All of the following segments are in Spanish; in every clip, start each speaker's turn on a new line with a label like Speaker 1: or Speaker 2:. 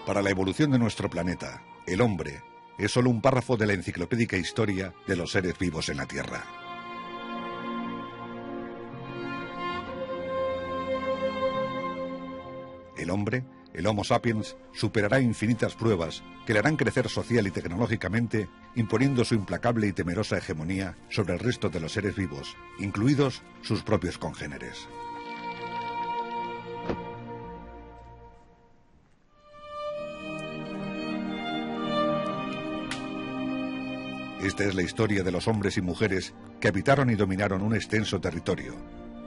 Speaker 1: Para la evolución de nuestro planeta, el hombre es solo un párrafo de la enciclopédica historia de los seres vivos en la Tierra. El hombre, el Homo sapiens, superará infinitas pruebas que le harán crecer social y tecnológicamente, imponiendo su implacable y temerosa hegemonía sobre el resto de los seres vivos, incluidos sus propios congéneres. Esta es la historia de los hombres y mujeres que habitaron y dominaron un extenso territorio,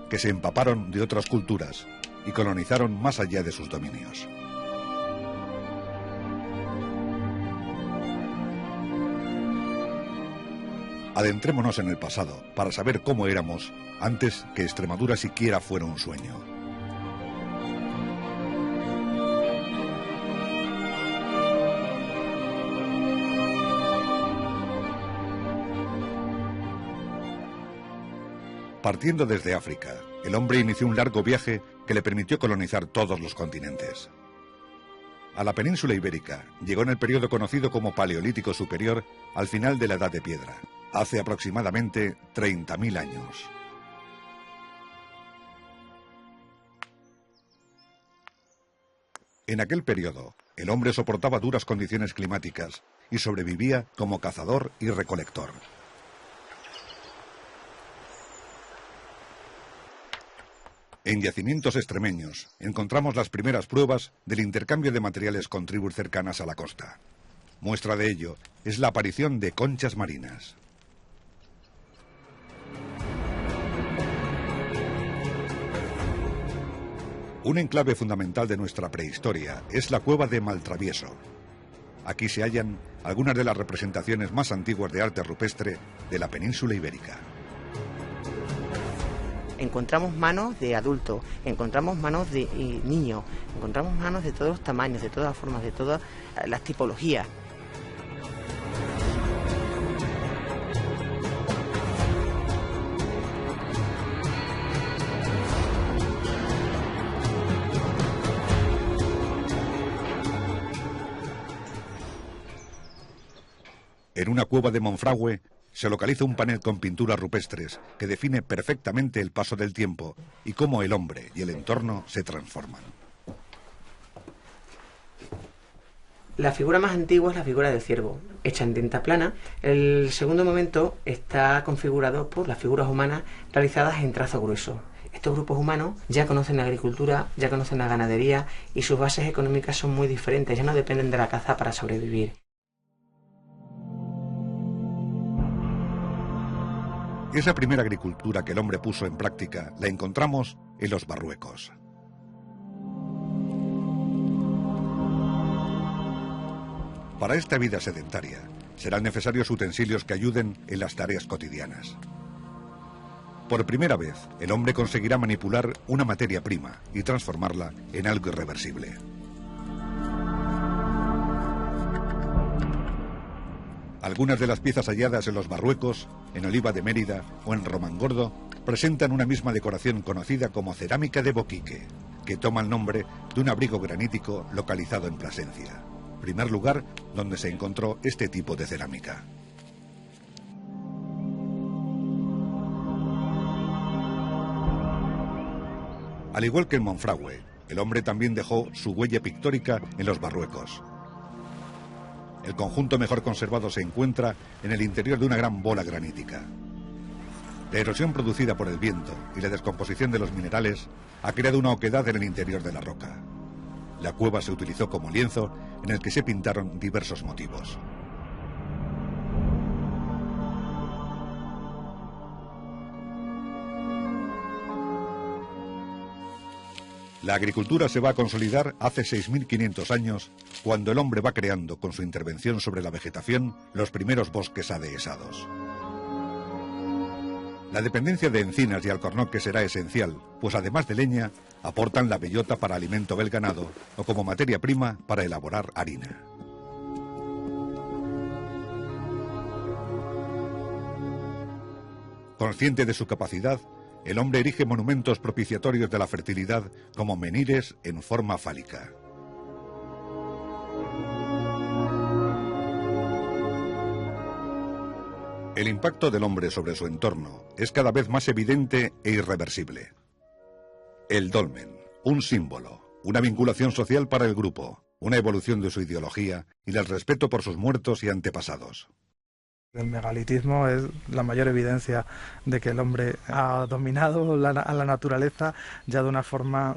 Speaker 1: que se empaparon de otras culturas y colonizaron más allá de sus dominios. Adentrémonos en el pasado para saber cómo éramos antes que Extremadura siquiera fuera un sueño. Partiendo desde África, el hombre inició un largo viaje que le permitió colonizar todos los continentes. A la península ibérica llegó en el periodo conocido como Paleolítico Superior al final de la Edad de Piedra, hace aproximadamente 30.000 años. En aquel periodo, el hombre soportaba duras condiciones climáticas y sobrevivía como cazador y recolector. En yacimientos extremeños encontramos las primeras pruebas del intercambio de materiales con tribus cercanas a la costa. Muestra de ello es la aparición de conchas marinas. Un enclave fundamental de nuestra prehistoria es la cueva de Maltravieso. Aquí se hallan algunas de las representaciones más antiguas de arte rupestre de la península ibérica.
Speaker 2: Encontramos manos de adultos, encontramos manos de niños, encontramos manos de todos los tamaños, de todas las formas, de todas las tipologías.
Speaker 1: En una cueva de Monfragüe se localiza un panel con pinturas rupestres que define perfectamente el paso del tiempo y cómo el hombre y el entorno se transforman.
Speaker 2: La figura más antigua es la figura del ciervo, hecha en tinta plana. El segundo momento está configurado por las figuras humanas realizadas en trazo grueso. Estos grupos humanos ya conocen la agricultura, ya conocen la ganadería y sus bases económicas son muy diferentes, ya no dependen de la caza para sobrevivir.
Speaker 1: Esa primera agricultura que el hombre puso en práctica la encontramos en los Marruecos. Para esta vida sedentaria serán necesarios utensilios que ayuden en las tareas cotidianas. Por primera vez, el hombre conseguirá manipular una materia prima y transformarla en algo irreversible. Algunas de las piezas halladas en los Marruecos, en Oliva de Mérida o en Romangordo presentan una misma decoración conocida como cerámica de Boquique, que toma el nombre de un abrigo granítico localizado en Plasencia, primer lugar donde se encontró este tipo de cerámica. Al igual que en Monfragüe, el hombre también dejó su huella pictórica en los Marruecos. El conjunto mejor conservado se encuentra en el interior de una gran bola granítica. La erosión producida por el viento y la descomposición de los minerales ha creado una oquedad en el interior de la roca. La cueva se utilizó como lienzo en el que se pintaron diversos motivos. La agricultura se va a consolidar hace 6.500 años, cuando el hombre va creando, con su intervención sobre la vegetación, los primeros bosques adhesados. La dependencia de encinas y alcornoques será esencial, pues además de leña, aportan la bellota para alimento del ganado o como materia prima para elaborar harina. Consciente de su capacidad, el hombre erige monumentos propiciatorios de la fertilidad como menhires en forma fálica. El impacto del hombre sobre su entorno es cada vez más evidente e irreversible. El dolmen, un símbolo, una vinculación social para el grupo, una evolución de su ideología y del respeto por sus muertos y antepasados.
Speaker 3: El megalitismo es la mayor evidencia de que el hombre ha dominado a la naturaleza ya de una forma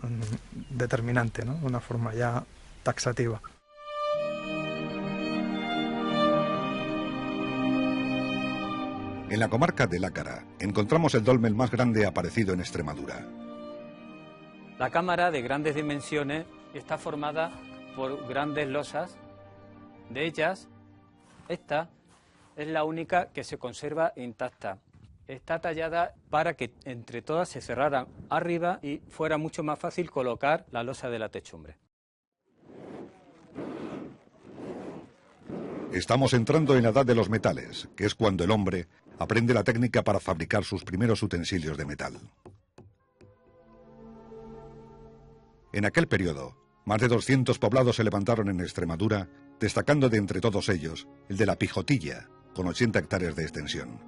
Speaker 3: determinante, ¿no? Una forma ya taxativa.
Speaker 1: En la comarca de Lácara encontramos el dolmen más grande aparecido en Extremadura.
Speaker 4: La cámara, de grandes dimensiones, está formada por grandes losas. De ellas, esta es la única que se conserva intacta. Está tallada para que entre todas se cerraran arriba y fuera mucho más fácil colocar la losa de la techumbre.
Speaker 1: Estamos entrando en la edad de los metales, que es cuando el hombre aprende la técnica para fabricar sus primeros utensilios de metal. En aquel periodo, más de 200 poblados se levantaron en Extremadura, destacando de entre todos ellos el de la Pijotilla, con 80 hectáreas de extensión.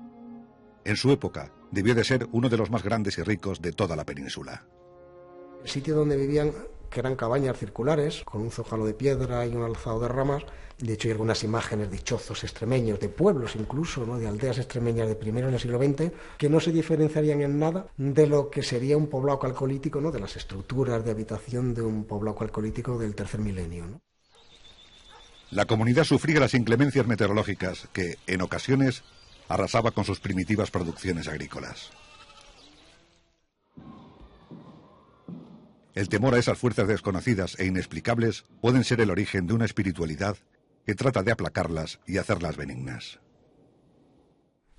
Speaker 1: En su época, debió de ser uno de los más grandes y ricos de toda la península.
Speaker 5: El sitio donde vivían, que eran cabañas circulares, con un zócalo de piedra y un alzado de ramas. De hecho, hay algunas imágenes de chozos extremeños, de pueblos incluso, ¿no?, de aldeas extremeñas de primero en el siglo XX, que no se diferenciarían en nada de lo que sería un poblado calcolítico, ¿no?, de las estructuras de habitación de un poblado calcolítico del tercer milenio, ¿no?
Speaker 1: La comunidad sufría las inclemencias meteorológicas que, en ocasiones, arrasaba con sus primitivas producciones agrícolas. El temor a esas fuerzas desconocidas e inexplicables pueden ser el origen de una espiritualidad que trata de aplacarlas y hacerlas benignas.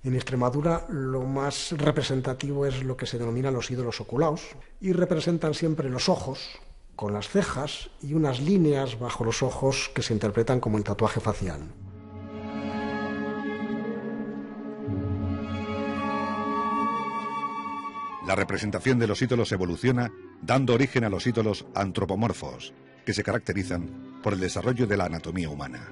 Speaker 5: En Extremadura lo más representativo es lo que se denomina los ídolos oculaos, y representan siempre los ojos con las cejas y unas líneas bajo los ojos que se interpretan como el tatuaje facial.
Speaker 1: La representación de los ídolos evoluciona, dando origen a los ídolos antropomorfos, que se caracterizan por el desarrollo de la anatomía humana.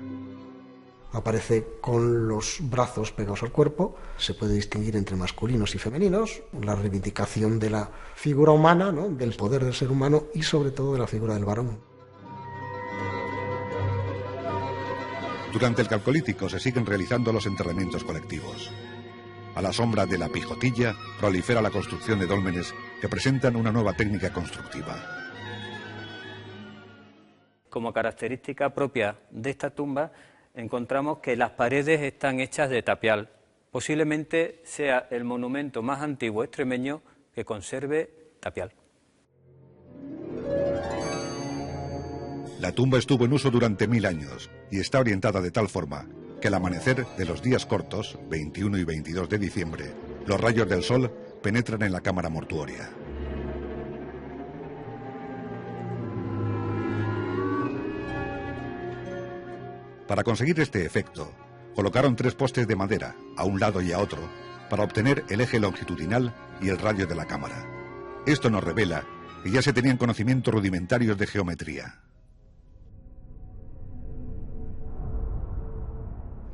Speaker 5: Aparece con los brazos pegados al cuerpo, se puede distinguir entre masculinos y femeninos, la reivindicación de la figura humana, ¿no?, del poder del ser humano y sobre todo de la figura del varón.
Speaker 1: Durante el Calcolítico se siguen realizando los enterramientos colectivos. A la sombra de la Pijotilla prolifera la construcción de dólmenes que presentan una nueva técnica constructiva.
Speaker 4: Como característica propia de esta tumba, encontramos que las paredes están hechas de tapial. Posiblemente sea el monumento más antiguo extremeño que conserve tapial.
Speaker 1: La tumba estuvo en uso durante 1000 años y está orientada de tal forma que al amanecer de los días cortos, 21 y 22 de diciembre, los rayos del sol penetran en la cámara mortuoria. Para conseguir este efecto, colocaron 3 postes de madera, a un lado y a otro, para obtener el eje longitudinal y el radio de la cámara. Esto nos revela que ya se tenían conocimientos rudimentarios de geometría.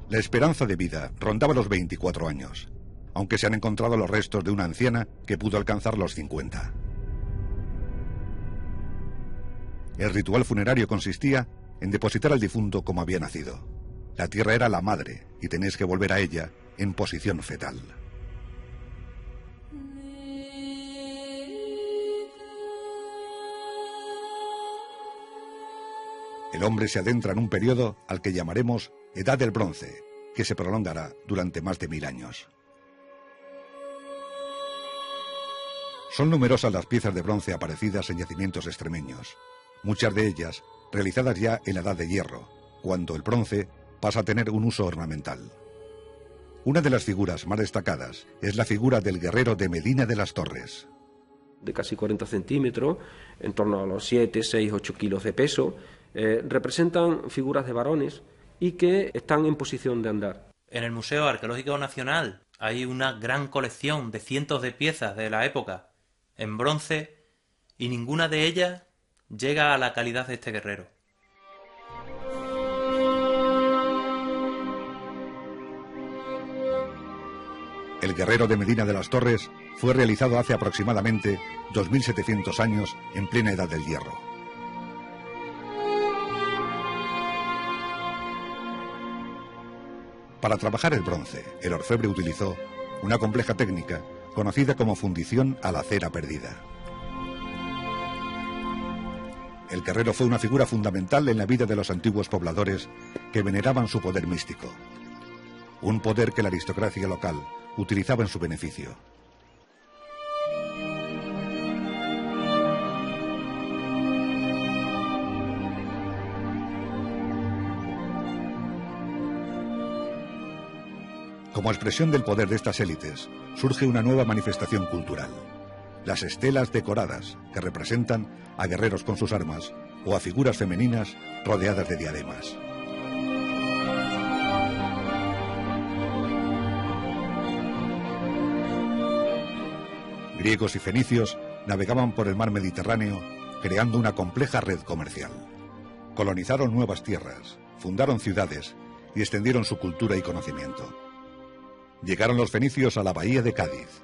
Speaker 1: La esperanza de vida rondaba los 24 años, aunque se han encontrado los restos de una anciana que pudo alcanzar los 50. El ritual funerario consistía en depositar al difunto como había nacido. La tierra era la madre y tenéis que volver a ella en posición fetal. El hombre se adentra en un periodo al que llamaremos Edad del Bronce, que se prolongará durante más de 1000 años. Son numerosas las piezas de bronce aparecidas en yacimientos extremeños, muchas de ellas realizadas ya en la Edad de Hierro, cuando el bronce pasa a tener un uso ornamental. Una de las figuras más destacadas es la figura del guerrero de Medina de las Torres.
Speaker 6: De casi 40 centímetros, en torno a los 7, 6, 8 kilos de peso, representan figuras de varones y que están en posición de andar.
Speaker 7: En el Museo Arqueológico Nacional hay una gran colección de cientos de piezas de la época en bronce y ninguna de ellas llega a la calidad de este guerrero.
Speaker 1: El guerrero de Medina de las Torres fue realizado hace aproximadamente 2700 años en plena Edad del Hierro. Para trabajar el bronce, el orfebre utilizó una compleja técnica conocida como fundición a la cera perdida. El guerrero fue una figura fundamental en la vida de los antiguos pobladores que veneraban su poder místico, un poder que la aristocracia local utilizaba en su beneficio. Como expresión del poder de estas élites, surge una nueva manifestación cultural: las estelas decoradas, que representan a guerreros con sus armas o a figuras femeninas rodeadas de diademas. Griegos y fenicios navegaban por el mar Mediterráneo creando una compleja red comercial. Colonizaron nuevas tierras, fundaron ciudades y extendieron su cultura y conocimiento. Llegaron los fenicios a la bahía de Cádiz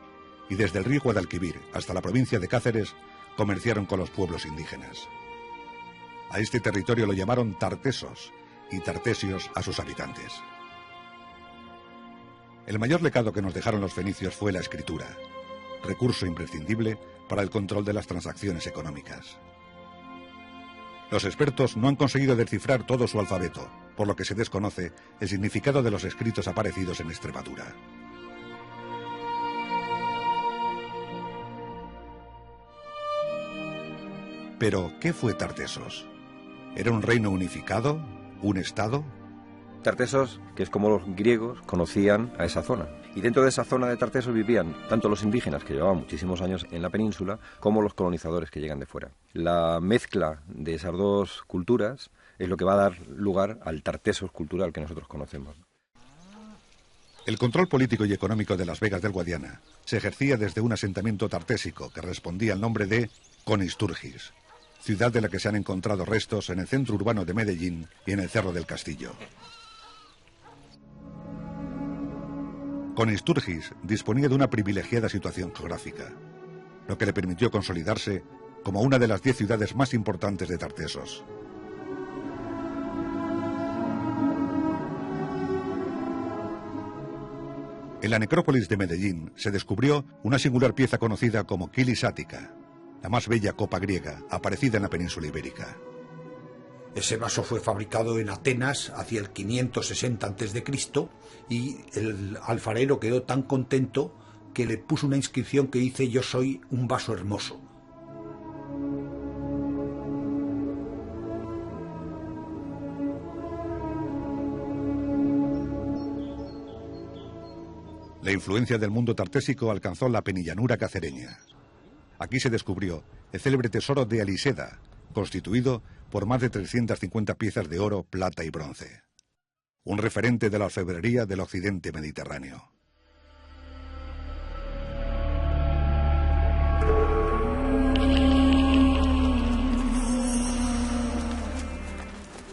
Speaker 1: y desde el río Guadalquivir hasta la provincia de Cáceres comerciaron con los pueblos indígenas. A este territorio lo llamaron Tartesos y Tartesios a sus habitantes. El mayor legado que nos dejaron los fenicios fue la escritura, recurso imprescindible para el control de las transacciones económicas. Los expertos no han conseguido descifrar todo su alfabeto, por lo que se desconoce el significado de los escritos aparecidos en Extremadura. Pero, ¿qué fue Tartesos? ¿Era un reino unificado? ¿Un estado?
Speaker 8: Tartesos, que es como los griegos conocían a esa zona. Y dentro de esa zona de Tartesos vivían tanto los indígenas, que llevaban muchísimos años en la península, como los colonizadores que llegan de fuera. La mezcla de esas dos culturas es lo que va a dar lugar al Tartesos cultural que nosotros conocemos.
Speaker 1: El control político y económico de las Vegas del Guadiana se ejercía desde un asentamiento tartésico que respondía al nombre de Conisturgis, ciudad de la que se han encontrado restos en el centro urbano de Medellín y en el Cerro del Castillo. Conisturgis disponía de una privilegiada situación geográfica, lo que le permitió consolidarse como una de las 10 ciudades más importantes de Tartesos. En la necrópolis de Medellín se descubrió una singular pieza conocida como Kilis Ática, la más bella copa griega aparecida en la península ibérica.
Speaker 9: Ese vaso fue fabricado en Atenas hacia el 560 a.C. y el alfarero quedó tan contento que le puso una inscripción que dice: yo soy un vaso hermoso.
Speaker 1: La influencia del mundo tartésico alcanzó la penillanura cacereña. Aquí se descubrió el célebre tesoro de Aliseda, constituido por más de 350 piezas de oro, plata y bronce. Un referente de la orfebrería del occidente mediterráneo.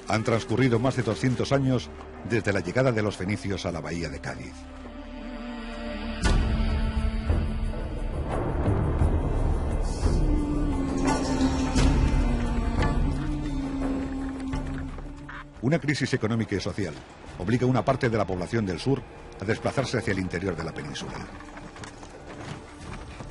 Speaker 1: Han transcurrido más de 200 años desde la llegada de los fenicios a la bahía de Cádiz. Una crisis económica y social obliga a una parte de la población del sur a desplazarse hacia el interior de la península.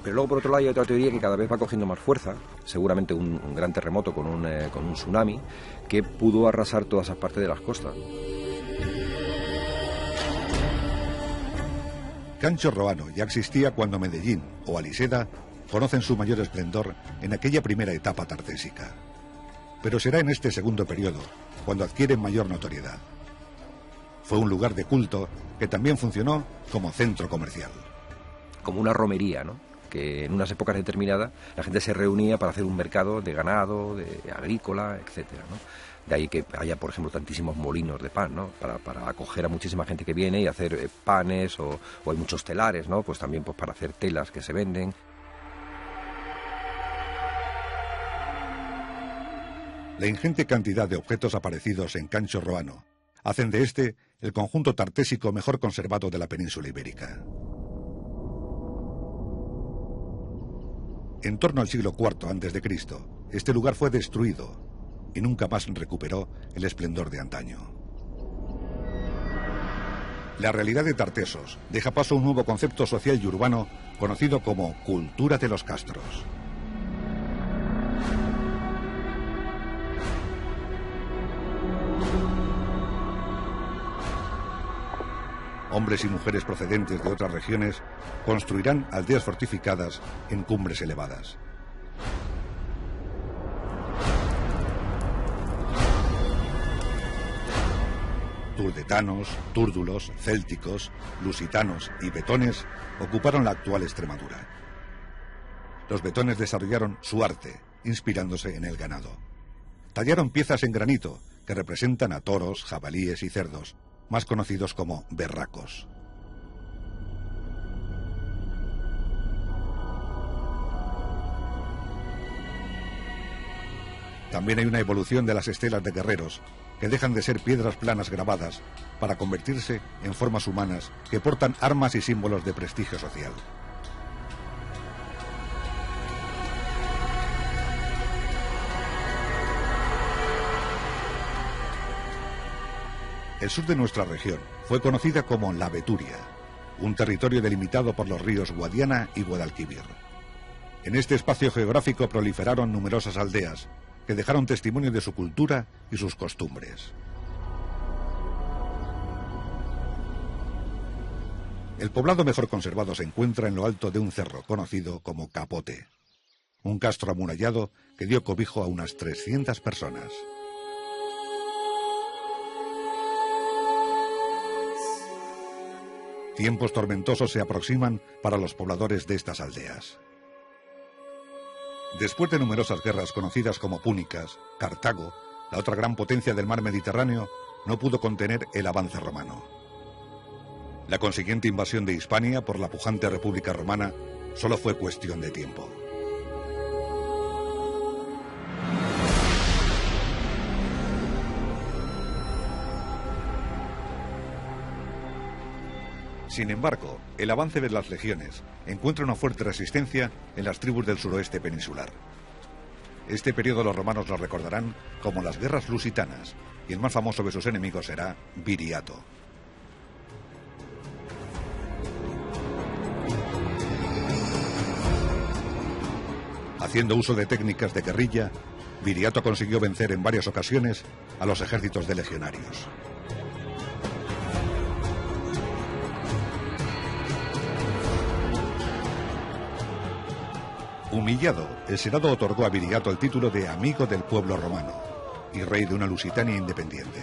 Speaker 8: Pero luego, por otro lado, hay otra teoría que cada vez va cogiendo más fuerza, seguramente un gran terremoto con un tsunami, que pudo arrasar todas esas partes de las costas.
Speaker 1: Cancho Roano ya existía cuando Medellín o Aliseda conocen su mayor esplendor en aquella primera etapa tartésica. Pero será en este segundo periodo cuando adquiere mayor notoriedad. Fue un lugar de culto que también funcionó como centro comercial.
Speaker 8: Como una romería, ¿no? Que en unas épocas determinadas la gente se reunía para hacer un mercado de ganado, de agrícola, etcétera, ¿no? De ahí que haya, por ejemplo, tantísimos molinos de pan, ¿no? Para acoger a muchísima gente que viene y hacer panes, o hay muchos telares, ¿no? Pues también pues para hacer telas que se venden.
Speaker 1: La ingente cantidad de objetos aparecidos en Cancho Roano hacen de este el conjunto tartésico mejor conservado de la península ibérica. En torno al siglo IV a.C., este lugar fue destruido y nunca más recuperó el esplendor de antaño. La realidad de Tartesos deja paso a un nuevo concepto social y urbano conocido como cultura de los castros. Hombres y mujeres procedentes de otras regiones construirán aldeas fortificadas en cumbres elevadas. Turdetanos, túrdulos, célticos, lusitanos y betones ocuparon la actual Extremadura. Los betones desarrollaron su arte, inspirándose en el ganado. Tallaron piezas en granito que representan a toros, jabalíes y cerdos, más conocidos como berracos. También hay una evolución de las estelas de guerreros, que dejan de ser piedras planas grabadas para convertirse en formas humanas que portan armas y símbolos de prestigio social. El sur de nuestra región fue conocida como la Beturia, un territorio delimitado por los ríos Guadiana y Guadalquivir. En este espacio geográfico proliferaron numerosas aldeas que dejaron testimonio de su cultura y sus costumbres. El poblado mejor conservado se encuentra en lo alto de un cerro conocido como Capote, un castro amurallado que dio cobijo a unas 300 personas. Tiempos tormentosos se aproximan para los pobladores de estas aldeas. Después de numerosas guerras conocidas como púnicas, Cartago, la otra gran potencia del mar Mediterráneo, no pudo contener el avance romano. La consiguiente invasión de Hispania por la pujante República Romana solo fue cuestión de tiempo. Sin embargo, el avance de las legiones encuentra una fuerte resistencia en las tribus del suroeste peninsular. Este periodo los romanos lo recordarán como las guerras lusitanas, y el más famoso de sus enemigos será Viriato. Haciendo uso de técnicas de guerrilla, Viriato consiguió vencer en varias ocasiones a los ejércitos de legionarios. Humillado, el Senado otorgó a Viriato el título de amigo del pueblo romano y rey de una Lusitania independiente.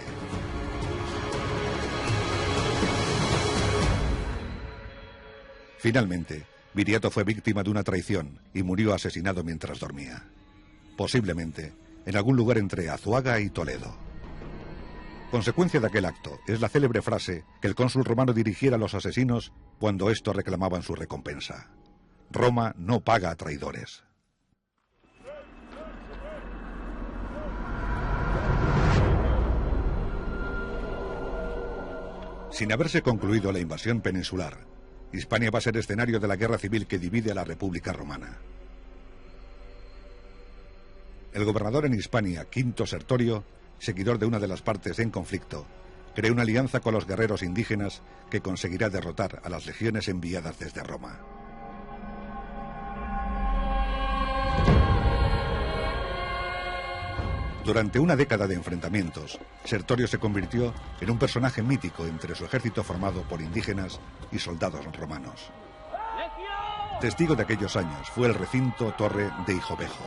Speaker 1: Finalmente, Viriato fue víctima de una traición y murió asesinado mientras dormía, posiblemente en algún lugar entre Azuaga y Toledo. Consecuencia de aquel acto es la célebre frase que el cónsul romano dirigiera a los asesinos cuando estos reclamaban su recompensa: Roma no paga a traidores. Sin haberse concluido la invasión peninsular, Hispania va a ser escenario de la guerra civil que divide a la República Romana. El gobernador en Hispania, Quinto Sertorio, seguidor de una de las partes en conflicto, crea una alianza con los guerreros indígenas que conseguirá derrotar a las legiones enviadas desde Roma. Durante una década de enfrentamientos, Sertorio se convirtió en un personaje mítico entre su ejército formado por indígenas y soldados romanos. Testigo de aquellos años fue el recinto Torre de Hijovejo.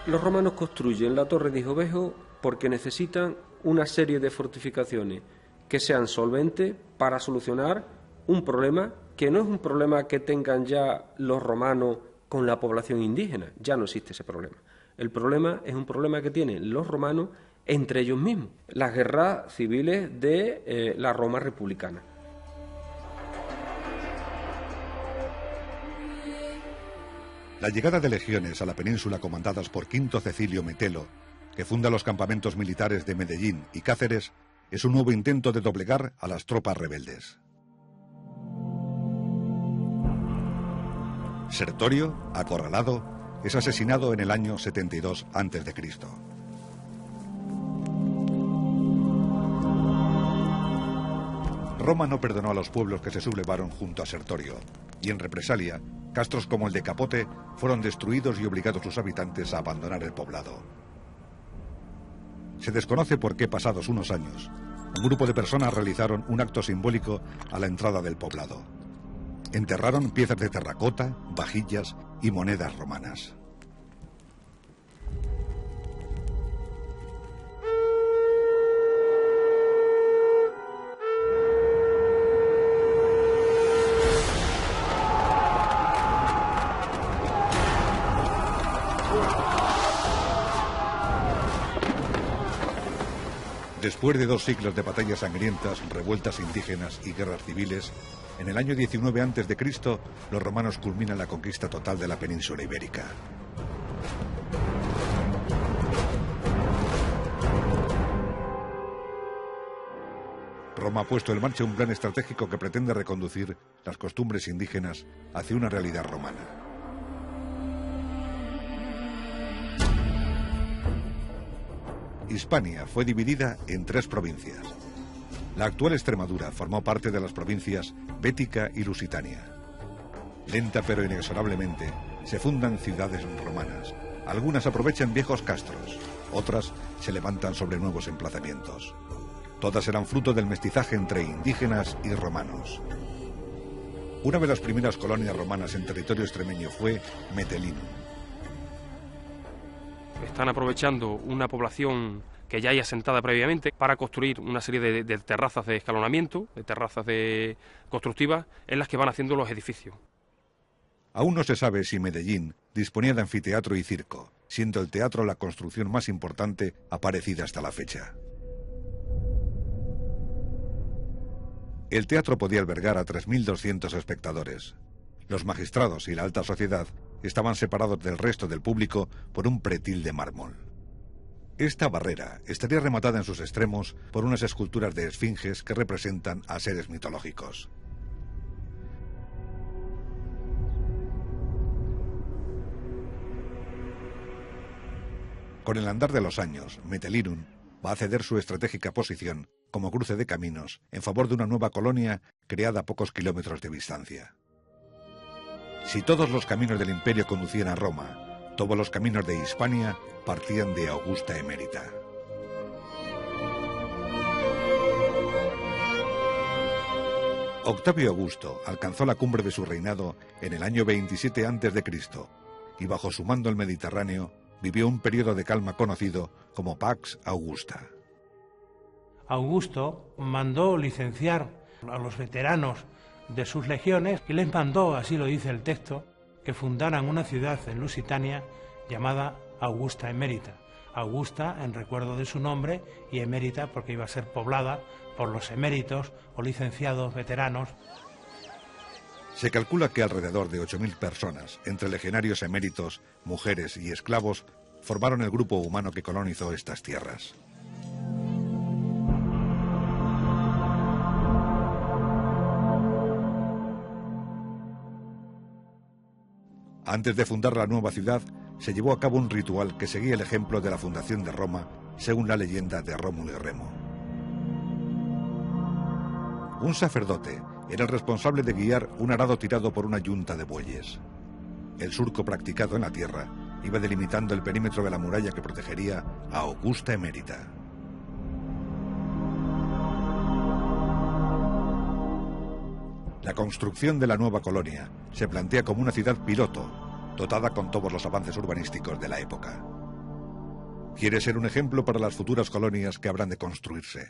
Speaker 6: Los romanos construyen la Torre de Hijovejo porque necesitan una serie de fortificaciones que sean solventes para solucionar un problema que no es un problema que tengan ya los romanos con la población indígena. Ya no existe ese problema. El problema es un problema que tienen los romanos entre ellos mismos, las guerras civiles de la Roma republicana.
Speaker 1: La llegada de legiones a la península comandadas por Quinto Cecilio Metelo, que funda los campamentos militares de Medellín y Cáceres, es un nuevo intento de doblegar a las tropas rebeldes. Sertorio, acorralado, es asesinado en el año 72 a.C. Roma no perdonó a los pueblos que se sublevaron junto a Sertorio, y en represalia, castros como el de Capote fueron destruidos y obligados sus habitantes a abandonar el poblado. Se desconoce por qué, pasados unos años, un grupo de personas realizaron un acto simbólico a la entrada del poblado. Enterraron piezas de terracota, vajillas y monedas romanas. Después de 2 siglos de batallas sangrientas, revueltas indígenas y guerras civiles, en el año 19 a.C., los romanos culminan la conquista total de la península ibérica. Roma ha puesto en marcha un plan estratégico que pretende reconducir las costumbres indígenas hacia una realidad romana. Hispania fue dividida en 3 provincias. La actual Extremadura formó parte de las provincias Bética y Lusitania. Lenta pero inexorablemente se fundan ciudades romanas. Algunas aprovechan viejos castros, otras se levantan sobre nuevos emplazamientos. Todas eran fruto del mestizaje entre indígenas y romanos. Una de las primeras colonias romanas en territorio extremeño fue Metelinum.
Speaker 10: Están aprovechando una población que ya hay asentada previamente para construir una serie de terrazas de escalonamiento, de terrazas constructivas, en las que van haciendo los edificios.
Speaker 1: Aún no se sabe si Medellín disponía de anfiteatro y circo, siendo el teatro la construcción más importante aparecida hasta la fecha. El teatro podía albergar a 3.200 espectadores. Los magistrados y la alta sociedad estaban separados del resto del público por un pretil de mármol. Esta barrera estaría rematada en sus extremos por unas esculturas de esfinges que representan a seres mitológicos. Con el andar de los años, Metelinum va a ceder su estratégica posición como cruce de caminos en favor de una nueva colonia creada a pocos kilómetros de distancia. Si todos los caminos del imperio conducían a Roma, todos los caminos de Hispania partían de Augusta Emérita. Octavio Augusto alcanzó la cumbre de su reinado en el año 27 a.C. y bajo su mando el Mediterráneo vivió un periodo de calma conocido como Pax Augusta.
Speaker 11: Augusto mandó licenciar a los veteranos de sus legiones y les mandó, así lo dice el texto, que fundaran una ciudad en Lusitania llamada Augusta Emérita. Augusta en recuerdo de su nombre y Emérita porque iba a ser poblada por los eméritos o licenciados veteranos.
Speaker 1: Se calcula que alrededor de 8.000 personas, entre legionarios eméritos, mujeres y esclavos, formaron el grupo humano que colonizó estas tierras. Antes de fundar la nueva ciudad, se llevó a cabo un ritual que seguía el ejemplo de la fundación de Roma, según la leyenda de Rómulo y Remo. Un sacerdote era el responsable de guiar un arado tirado por una yunta de bueyes. El surco practicado en la tierra iba delimitando el perímetro de la muralla que protegería a Augusta Emérita. La construcción de la nueva colonia se plantea como una ciudad piloto, dotada con todos los avances urbanísticos de la época. Quiere ser un ejemplo para las futuras colonias que habrán de construirse.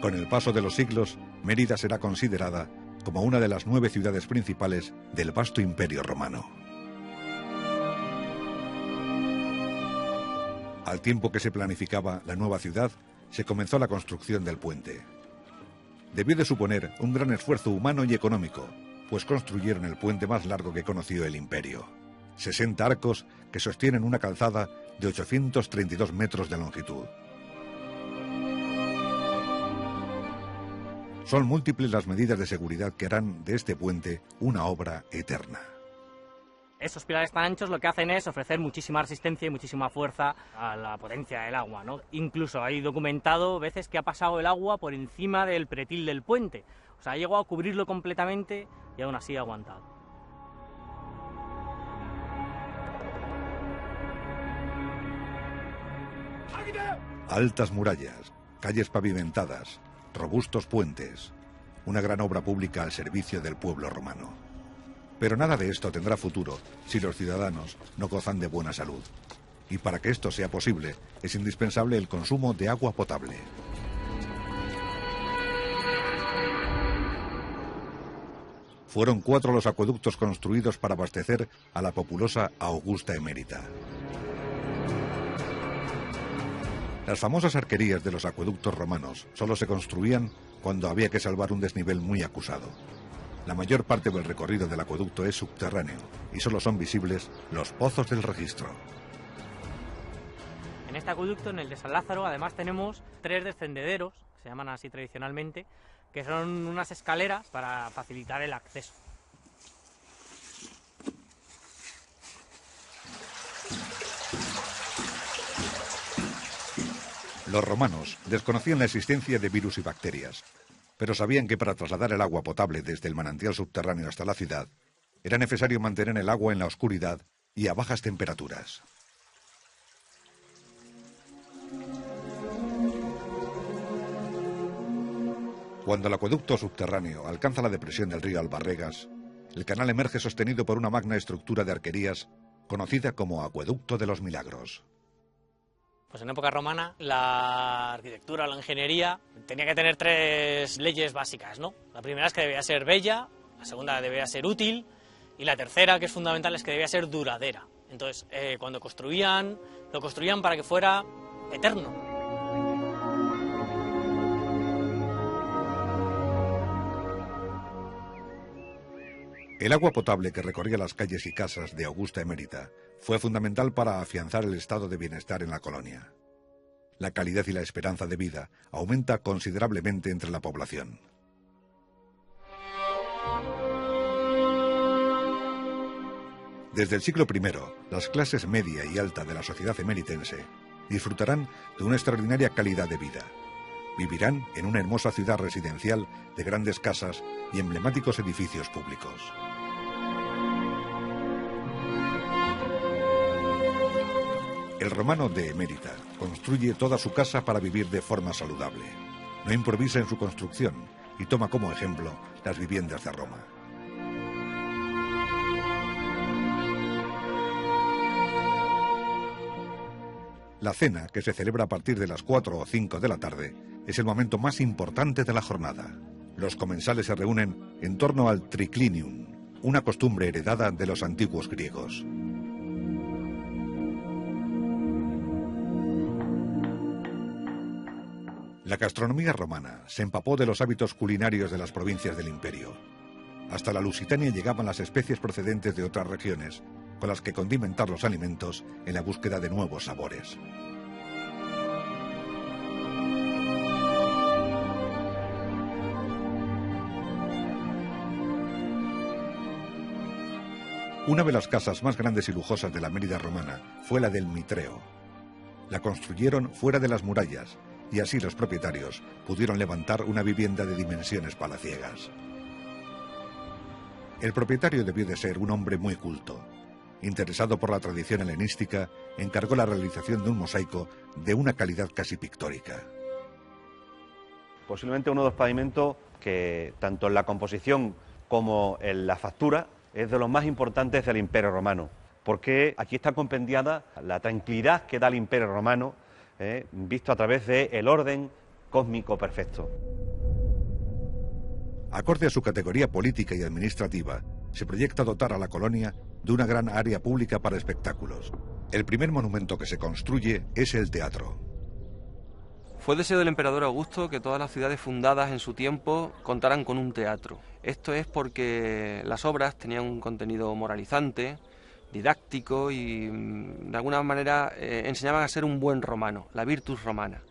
Speaker 1: Con el paso de los siglos, Mérida será considerada como una de las 9 ciudades principales del vasto imperio romano. Al tiempo que se planificaba la nueva ciudad, se comenzó la construcción del puente. Debió de suponer un gran esfuerzo humano y económico, pues construyeron el puente más largo que conoció el imperio. 60 arcos que sostienen una calzada de 832 metros de longitud. Son múltiples las medidas de seguridad que harán de este puente una obra eterna.
Speaker 12: Esos pilares tan anchos lo que hacen es ofrecer muchísima resistencia y muchísima fuerza a la potencia del agua, ¿no? Incluso hay documentado veces que ha pasado el agua por encima del pretil del puente. O sea, ha llegado a cubrirlo completamente y aún así ha aguantado.
Speaker 1: Altas murallas, calles pavimentadas, robustos puentes, una gran obra pública al servicio del pueblo romano. Pero nada de esto tendrá futuro si los ciudadanos no gozan de buena salud. Y para que esto sea posible, es indispensable el consumo de agua potable. Fueron 4 los acueductos construidos para abastecer a la populosa Augusta Emérita. Las famosas arquerías de los acueductos romanos solo se construían cuando había que salvar un desnivel muy acusado. La mayor parte del recorrido del acueducto es subterráneo y solo son visibles los pozos del registro.
Speaker 12: En este acueducto, en el de San Lázaro, además tenemos 3 descendederos, se llaman así tradicionalmente, que son unas escaleras para facilitar el acceso.
Speaker 1: Los romanos desconocían la existencia de virus y bacterias, pero sabían que para trasladar el agua potable desde el manantial subterráneo hasta la ciudad, era necesario mantener el agua en la oscuridad y a bajas temperaturas. Cuando el acueducto subterráneo alcanza la depresión del río Albarregas, el canal emerge sostenido por una magna estructura de arquerías conocida como Acueducto de los Milagros.
Speaker 12: Pues en época romana la arquitectura o la ingeniería tenía que tener 3 leyes básicas, ¿no? La primera es que debía ser bella, la segunda debía ser útil y la tercera, que es fundamental, es que debía ser duradera. Entonces, cuando construían, lo construían para que fuera eterno.
Speaker 1: El agua potable que recorría las calles y casas de Augusta Emérita fue fundamental para afianzar el estado de bienestar en la colonia. La calidad y la esperanza de vida aumenta considerablemente entre la población. Desde el siglo I, las clases media y alta de la sociedad emeritense disfrutarán de una extraordinaria calidad de vida. Vivirán en una hermosa ciudad residencial de grandes casas y emblemáticos edificios públicos. El romano de Emérita construye toda su casa para vivir de forma saludable. No improvisa en su construcción y toma como ejemplo las viviendas de Roma. La cena, que se celebra a partir de las 4 o 5 de la tarde, es el momento más importante de la jornada. Los comensales se reúnen en torno al triclinium, una costumbre heredada de los antiguos griegos. La gastronomía romana se empapó de los hábitos culinarios de las provincias del imperio. Hasta la Lusitania llegaban las especies procedentes de otras regiones, con las que condimentar los alimentos en la búsqueda de nuevos sabores. Una de las casas más grandes y lujosas de la Mérida romana fue la del Mitreo. La construyeron fuera de las murallas y así los propietarios pudieron levantar una vivienda de dimensiones palaciegas. El propietario debió de ser un hombre muy culto. Interesado por la tradición helenística, encargó la realización de un mosaico de una calidad casi pictórica.
Speaker 13: Posiblemente uno de los pavimentos que, tanto en la composición como en la factura, es de los más importantes del Imperio Romano, porque aquí está compendiada la tranquilidad que da el Imperio Romano, visto a través del orden cósmico perfecto.
Speaker 1: Acorde a su categoría política y administrativa, se proyecta dotar a la colonia de una gran área pública para espectáculos. El primer monumento que se construye es el teatro.
Speaker 14: Fue deseo del emperador Augusto que todas las ciudades fundadas en su tiempo contaran con un teatro. Esto es porque las obras tenían un contenido moralizante, didáctico y de alguna manera enseñaban a ser un buen romano, la virtus romana.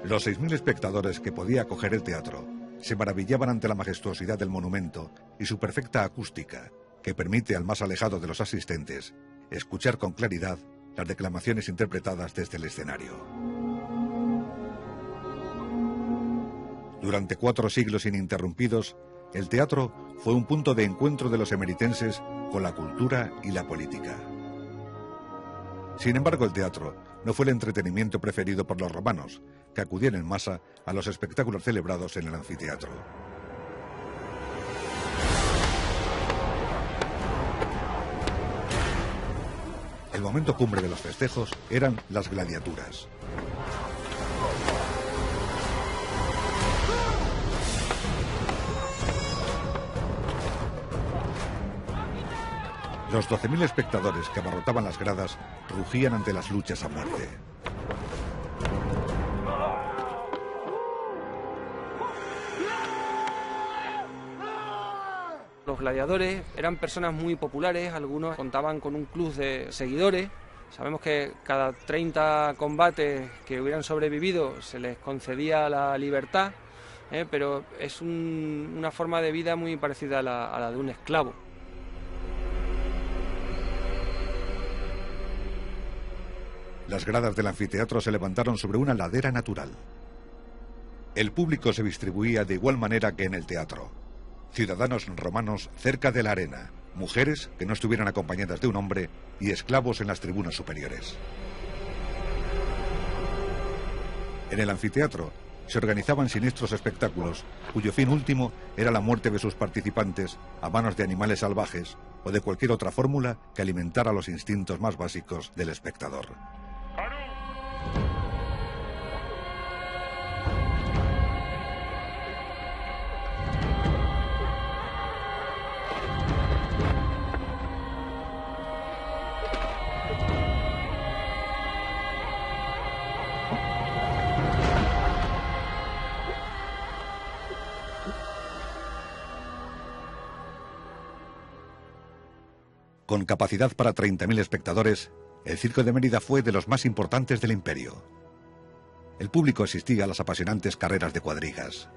Speaker 1: Los 6.000 espectadores que podía acoger el teatro se maravillaban ante la majestuosidad del monumento y su perfecta acústica, que permite al más alejado de los asistentes escuchar con claridad las declamaciones interpretadas desde el escenario. Durante 4 siglos ininterrumpidos, el teatro fue un punto de encuentro de los emeritenses con la cultura y la política. Sin embargo, el teatro no fue el entretenimiento preferido por los romanos, que acudían en masa a los espectáculos celebrados en el anfiteatro. El momento cumbre de los festejos eran las gladiaturas. Los 12.000 espectadores que abarrotaban las gradas rugían ante las luchas a muerte.
Speaker 14: Los gladiadores eran personas muy populares, algunos contaban con un club de seguidores. Sabemos que cada 30 combates que hubieran sobrevivido se les concedía la libertad, pero es una forma de vida muy parecida a la de un esclavo.
Speaker 1: Las gradas del anfiteatro se levantaron sobre una ladera natural. El público se distribuía de igual manera que en el teatro. Ciudadanos romanos cerca de la arena, mujeres que no estuvieran acompañadas de un hombre y esclavos en las tribunas superiores. En el anfiteatro se organizaban siniestros espectáculos cuyo fin último era la muerte de sus participantes a manos de animales salvajes o de cualquier otra fórmula que alimentara los instintos más básicos del espectador. Con capacidad para 30.000 espectadores, el Circo de Mérida fue de los más importantes del imperio. El público asistía a las apasionantes carreras de cuadrigas.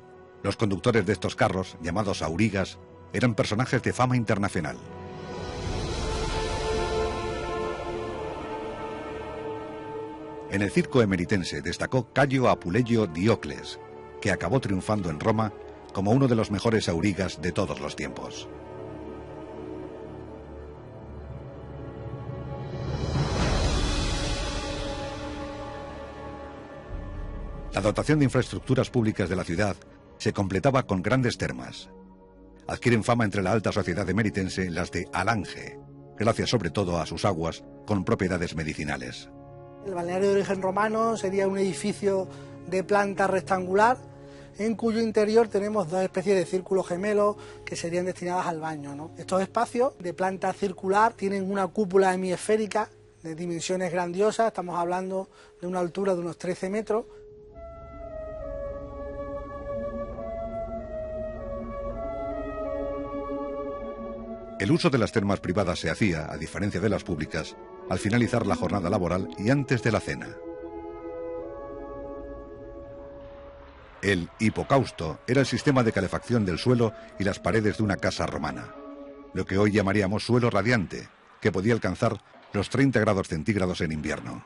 Speaker 1: Los conductores de estos carros, llamados aurigas, eran personajes de fama internacional. En el circo emeritense destacó Cayo Apuleyo Diocles, que acabó triunfando en Roma como uno de los mejores aurigas de todos los tiempos. La dotación de infraestructuras públicas de la ciudad se completaba con grandes termas. Adquieren fama entre la alta sociedad emeritense las de Alange, gracias sobre todo a sus aguas con propiedades medicinales.
Speaker 15: El balneario de origen romano sería un edificio de planta rectangular, en cuyo interior tenemos 2 especies de círculos gemelos que serían destinadas al baño, ¿no? Estos espacios de planta circular tienen una cúpula hemisférica de dimensiones grandiosas, estamos hablando de una altura de unos 13 metros.
Speaker 1: El uso de las termas privadas se hacía, a diferencia de las públicas, al finalizar la jornada laboral y antes de la cena. El hipocausto era el sistema de calefacción del suelo y las paredes de una casa romana, lo que hoy llamaríamos suelo radiante, que podía alcanzar los 30 grados centígrados en invierno.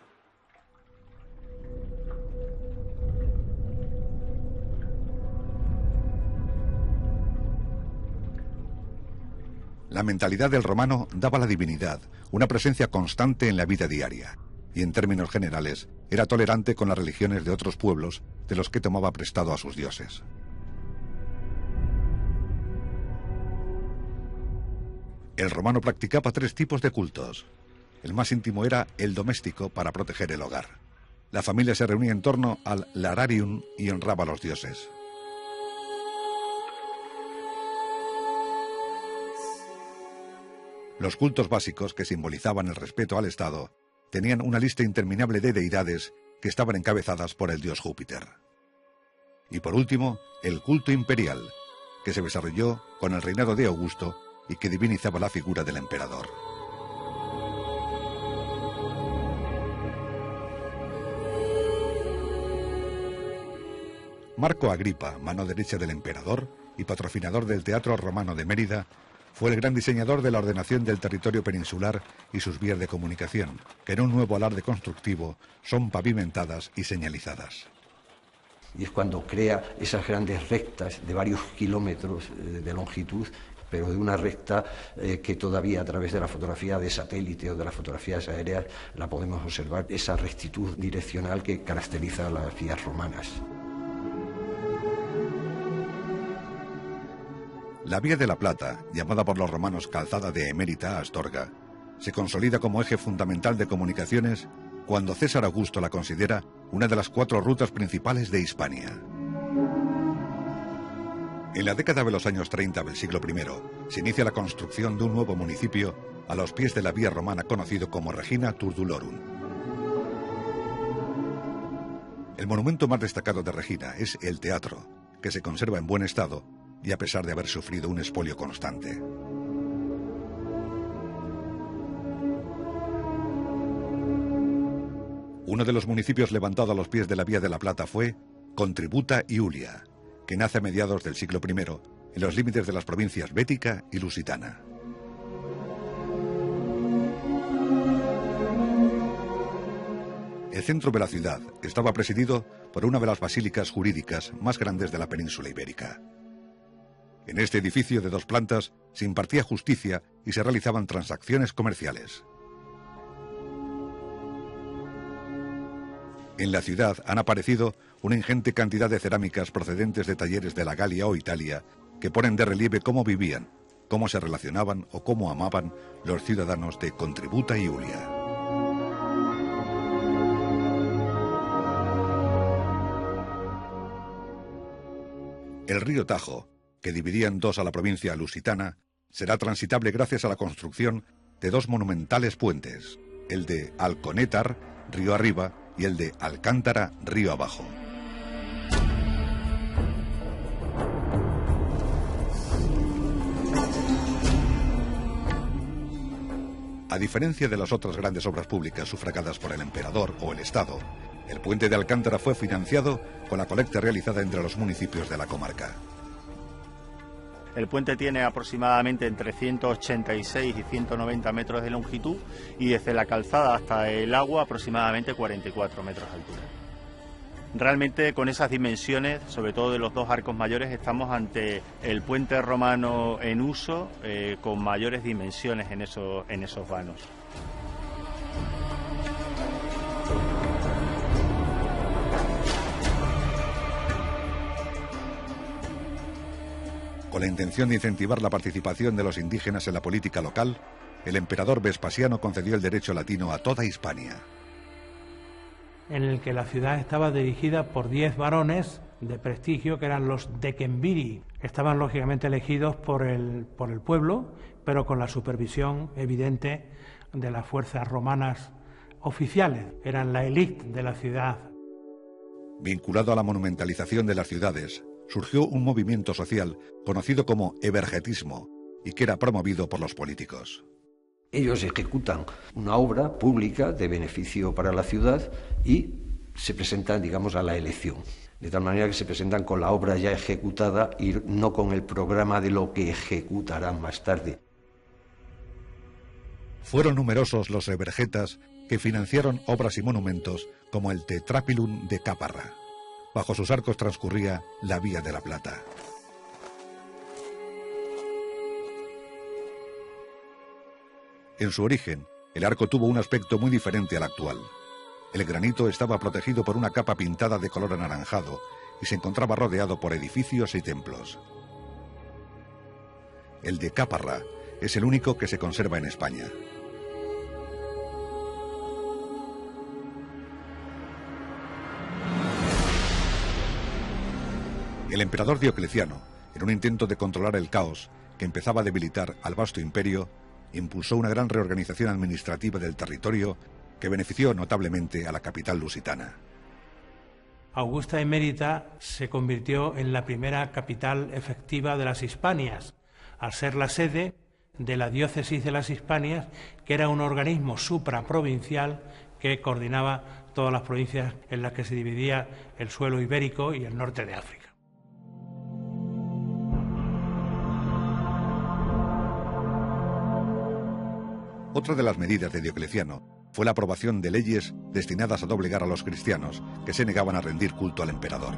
Speaker 1: La mentalidad del romano daba a la divinidad una presencia constante en la vida diaria, y en términos generales era tolerante con las religiones de otros pueblos de los que tomaba prestado a sus dioses. El romano practicaba 3 tipos de cultos. El más íntimo era el doméstico para proteger el hogar. La familia se reunía en torno al lararium y honraba a los dioses. Los cultos básicos, que simbolizaban el respeto al Estado, tenían una lista interminable de deidades que estaban encabezadas por el dios Júpiter. Y por último, el culto imperial, que se desarrolló con el reinado de Augusto y que divinizaba la figura del emperador. Marco Agripa, mano derecha del emperador y patrocinador del Teatro Romano de Mérida, fue el gran diseñador de la ordenación del territorio peninsular y sus vías de comunicación, que en un nuevo alarde constructivo son pavimentadas y señalizadas.
Speaker 8: Y es cuando crea esas grandes rectas de varios kilómetros de longitud, pero de una recta que todavía a través de la fotografía de satélite o de las fotografías aéreas la podemos observar, esa rectitud direccional que caracteriza a las vías romanas.
Speaker 1: La Vía de la Plata, llamada por los romanos Calzada de Emérita a Astorga, se consolida como eje fundamental de comunicaciones cuando César Augusto la considera una de las 4 rutas principales de Hispania. En la década de los años 30 del siglo I se inicia la construcción de un nuevo municipio a los pies de la vía romana conocido como Regina Turdulorum. El monumento más destacado de Regina es el teatro, que se conserva en buen estado y a pesar de haber sufrido un expolio constante. Uno de los municipios levantado a los pies de la Vía de la Plata fue Contributa Iulia, que nace a mediados del siglo I en los límites de las provincias Bética y Lusitana. El centro de la ciudad estaba presidido por una de las basílicas jurídicas más grandes de la península ibérica. En este edificio de 2 plantas se impartía justicia y se realizaban transacciones comerciales. En la ciudad han aparecido una ingente cantidad de cerámicas procedentes de talleres de la Galia o Italia que ponen de relieve cómo vivían, cómo se relacionaban o cómo amaban los ciudadanos de Contributa Iulia. El río Tajo, que dividía en 2 a la provincia lusitana, será transitable gracias a la construcción de 2 monumentales puentes, el de Alconétar, río arriba, y el de Alcántara, río abajo. A diferencia de las otras grandes obras públicas sufragadas por el emperador o el Estado, el puente de Alcántara fue financiado con la colecta realizada entre los municipios de la comarca.
Speaker 16: El puente tiene aproximadamente entre 186 y 190 metros de longitud y desde la calzada hasta el agua aproximadamente 44 metros de altura. Realmente con esas dimensiones, sobre todo de los 2 arcos mayores, estamos ante el puente romano en uso con mayores dimensiones en esos vanos.
Speaker 1: Con la intención de incentivar la participación de los indígenas en la política local, el emperador Vespasiano concedió el derecho latino a toda Hispania.
Speaker 11: En el que la ciudad estaba dirigida por 10 varones de prestigio, que eran los decemviri. Estaban lógicamente elegidos por el pueblo, pero con la supervisión evidente de las fuerzas romanas oficiales. Eran la élite de la ciudad.
Speaker 1: Vinculado a la monumentalización de las ciudades, surgió un movimiento social conocido como evergetismo y que era promovido por los políticos.
Speaker 8: Ellos ejecutan una obra pública de beneficio para la ciudad y se presentan, digamos, a la elección. De tal manera que se presentan con la obra ya ejecutada y no con el programa de lo que ejecutarán más tarde.
Speaker 1: Fueron numerosos los evergetas que financiaron obras y monumentos como el Tetrapilum de Caparra. Bajo sus arcos transcurría la Vía de la Plata. En su origen, el arco tuvo un aspecto muy diferente al actual. El granito estaba protegido por una capa pintada de color anaranjado y se encontraba rodeado por edificios y templos. El de Caparra es el único que se conserva en España. El emperador Diocleciano, en un intento de controlar el caos que empezaba a debilitar al vasto imperio, impulsó una gran reorganización administrativa del territorio que benefició notablemente a la capital lusitana.
Speaker 11: Augusta Emérita se convirtió en la primera capital efectiva de las Hispanias, al ser la sede de la diócesis de las Hispanias, que era un organismo supraprovincial que coordinaba todas las provincias en las que se dividía el suelo ibérico y el norte de África.
Speaker 1: Otra de las medidas de Diocleciano fue la aprobación de leyes destinadas a doblegar a los cristianos que se negaban a rendir culto al emperador.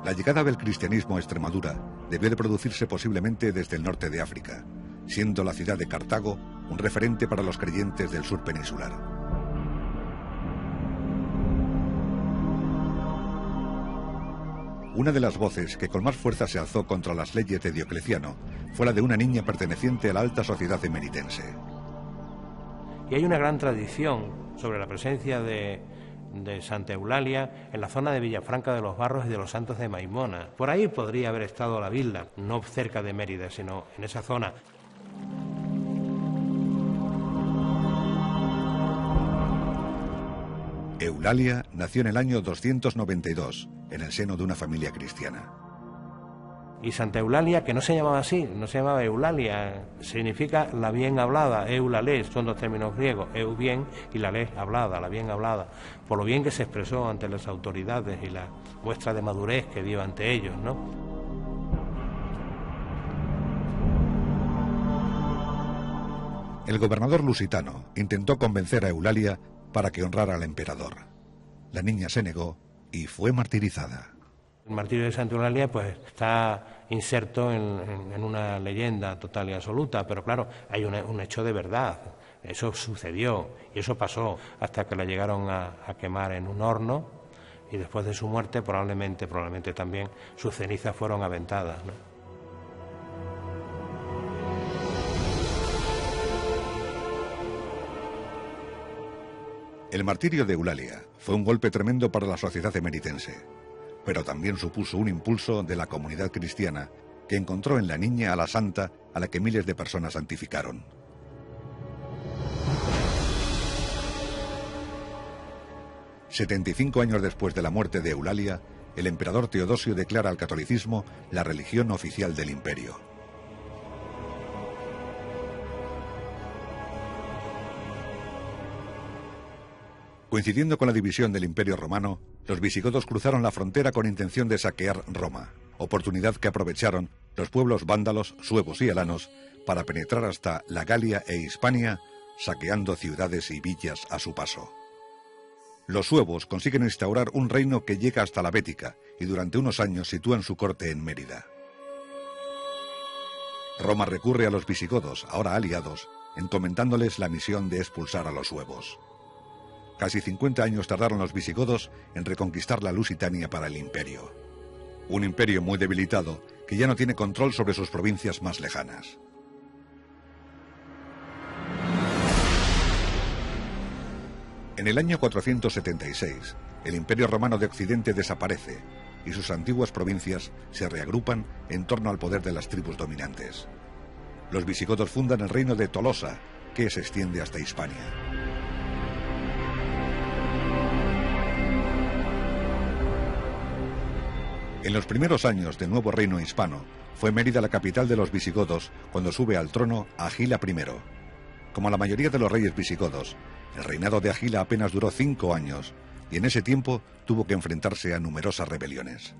Speaker 1: La llegada del cristianismo a Extremadura debió de producirse posiblemente desde el norte de África, siendo la ciudad de Cartago un referente para los creyentes del sur peninsular. Una de las voces que con más fuerza se alzó contra las leyes de Diocleciano fue la de una niña perteneciente a la alta sociedad emeritense.
Speaker 17: Y hay una gran tradición sobre la presencia de Santa Eulalia en la zona de Villafranca de los Barros y de los Santos de Maimona. Por ahí podría haber estado la Vilda, no cerca de Mérida, sino en esa zona.
Speaker 1: Eulalia nació en el año 292, en el seno de una familia cristiana.
Speaker 17: Y Santa Eulalia, que no se llamaba así, no se llamaba Eulalia, significa la bien hablada, eulale, son dos términos griegos, eu bien y la le hablada, la bien hablada, por lo bien que se expresó ante las autoridades y la muestra de madurez que dio ante ellos, ¿no?
Speaker 1: El gobernador lusitano intentó convencer a Eulalia para que honrara al emperador. La niña se negó y fue martirizada.
Speaker 17: El martirio de Santa Eulalia pues está inserto en una leyenda total y absoluta, pero claro, hay un hecho de verdad. Eso sucedió y eso pasó hasta que la llegaron a quemar en un horno y después de su muerte probablemente también sus cenizas fueron aventadas, ¿no?
Speaker 1: El martirio de Eulalia fue un golpe tremendo para la sociedad emeritense, pero también supuso un impulso de la comunidad cristiana que encontró en la niña a la santa a la que miles de personas santificaron. ...75 años después de la muerte de Eulalia, el emperador Teodosio declara al catolicismo la religión oficial del imperio. Coincidiendo con la división del Imperio Romano, los visigodos cruzaron la frontera con intención de saquear Roma, oportunidad que aprovecharon los pueblos vándalos, suevos y alanos para penetrar hasta la Galia e Hispania, saqueando ciudades y villas a su paso. Los suevos consiguen instaurar un reino que llega hasta la Bética y durante unos años sitúan su corte en Mérida. Roma recurre a los visigodos, ahora aliados, encomendándoles la misión de expulsar a los suevos. Casi 50 años tardaron los visigodos en reconquistar la Lusitania para el imperio. Un imperio muy debilitado que ya no tiene control sobre sus provincias más lejanas. En el año 476, el Imperio Romano de Occidente desaparece y sus antiguas provincias se reagrupan en torno al poder de las tribus dominantes. Los visigodos fundan el reino de Tolosa, que se extiende hasta Hispania. En los primeros años del nuevo reino hispano, fue Mérida la capital de los visigodos cuando sube al trono Agila I. Como la mayoría de los reyes visigodos, el reinado de Agila apenas duró 5 años y en ese tiempo tuvo que enfrentarse a numerosas rebeliones.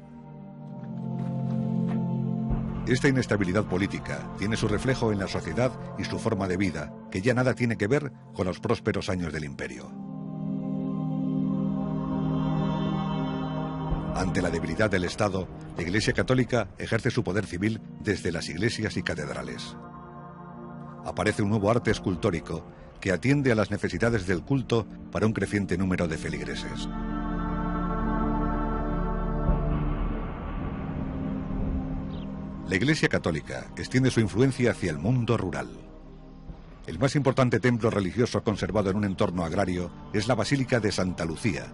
Speaker 1: Esta inestabilidad política tiene su reflejo en la sociedad y su forma de vida, que ya nada tiene que ver con los prósperos años del imperio. Ante la debilidad del Estado, la Iglesia Católica ejerce su poder civil desde las iglesias y catedrales. Aparece un nuevo arte escultórico que atiende a las necesidades del culto para un creciente número de feligreses. La Iglesia Católica extiende su influencia hacia el mundo rural. El más importante templo religioso conservado en un entorno agrario es la Basílica de Santa Lucía,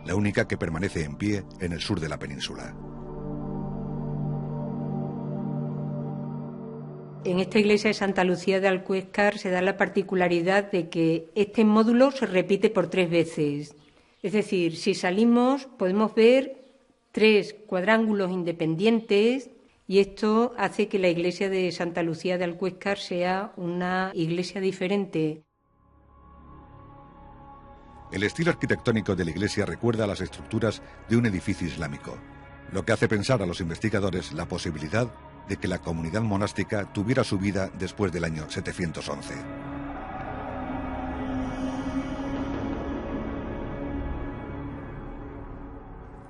Speaker 1: la única que permanece en pie en el sur de la península.
Speaker 18: En esta iglesia de Santa Lucía de Alcuéscar se da la particularidad de que este módulo se repite por 3 veces. Es decir, si salimos podemos ver 3 cuadrángulos independientes Y esto hace que la iglesia de Santa Lucía de Alcuéscar sea una iglesia diferente.
Speaker 1: El estilo arquitectónico de la iglesia recuerda a las estructuras de un edificio islámico, lo que hace pensar a los investigadores la posibilidad de que la comunidad monástica tuviera su vida después del año 711.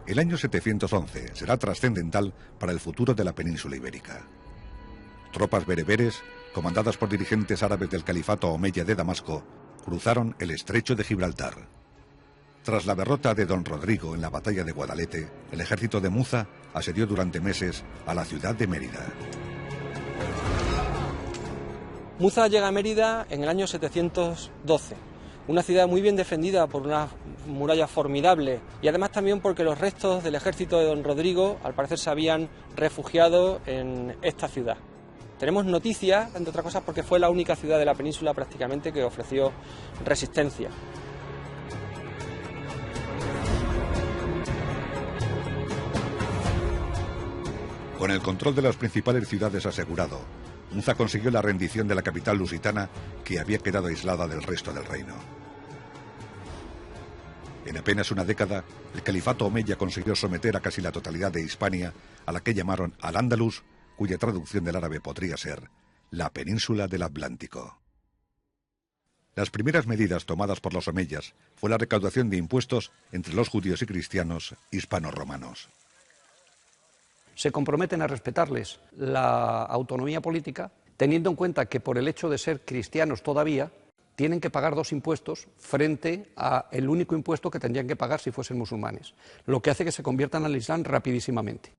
Speaker 1: El año 711 será trascendental para el futuro de la península ibérica. Tropas bereberes, comandadas por dirigentes árabes del califato omeya de Damasco, cruzaron el estrecho de Gibraltar. Tras la derrota de don Rodrigo en la batalla de Guadalete, el ejército de Muza asedió durante meses a la ciudad de Mérida.
Speaker 14: Muza llega a Mérida en el año 712. Una ciudad muy bien defendida por una muralla formidable y además también porque los restos del ejército de don Rodrigo al parecer se habían refugiado en esta ciudad. Tenemos noticias, entre otras cosas, porque fue la única ciudad de la península prácticamente que ofreció resistencia.
Speaker 1: Con el control de las principales ciudades asegurado, Muza consiguió la rendición de la capital lusitana, que había quedado aislada del resto del reino. En apenas una década, el califato omeya consiguió someter a casi la totalidad de Hispania, a la que llamaron Al-Ándalus, cuya traducción del árabe podría ser la península del Atlántico. Las primeras medidas tomadas por los omeyas fue la recaudación de impuestos entre los judíos y cristianos hispano-romanos.
Speaker 19: Se comprometen a respetarles la autonomía política, teniendo en cuenta que por el hecho de ser cristianos todavía, tienen que pagar 2 impuestos frente al único impuesto que tendrían que pagar si fuesen musulmanes, lo que hace que se conviertan al Islam rapidísimamente.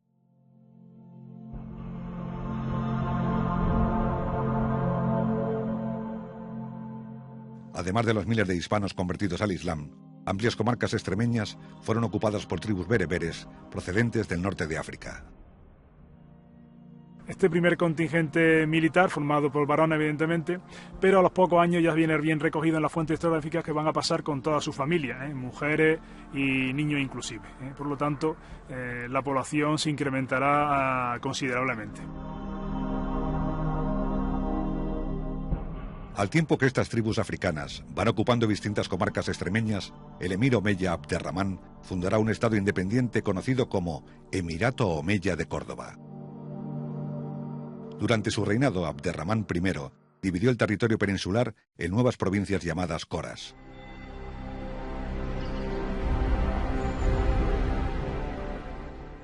Speaker 1: Además de los miles de hispanos convertidos al Islam, amplias comarcas extremeñas fueron ocupadas por tribus bereberes procedentes del norte de África.
Speaker 20: Este primer contingente militar, formado por varones evidentemente, pero a los pocos años ya viene bien recogido en las fuentes historiográficas que van a pasar con toda su familia, mujeres y niños inclusive. Por lo tanto, la población se incrementará considerablemente.
Speaker 1: Al tiempo que estas tribus africanas van ocupando distintas comarcas extremeñas, el emir omeya Abderramán fundará un estado independiente conocido como Emirato Omeya de Córdoba. Durante su reinado, Abderramán I dividió el territorio peninsular en nuevas provincias llamadas coras.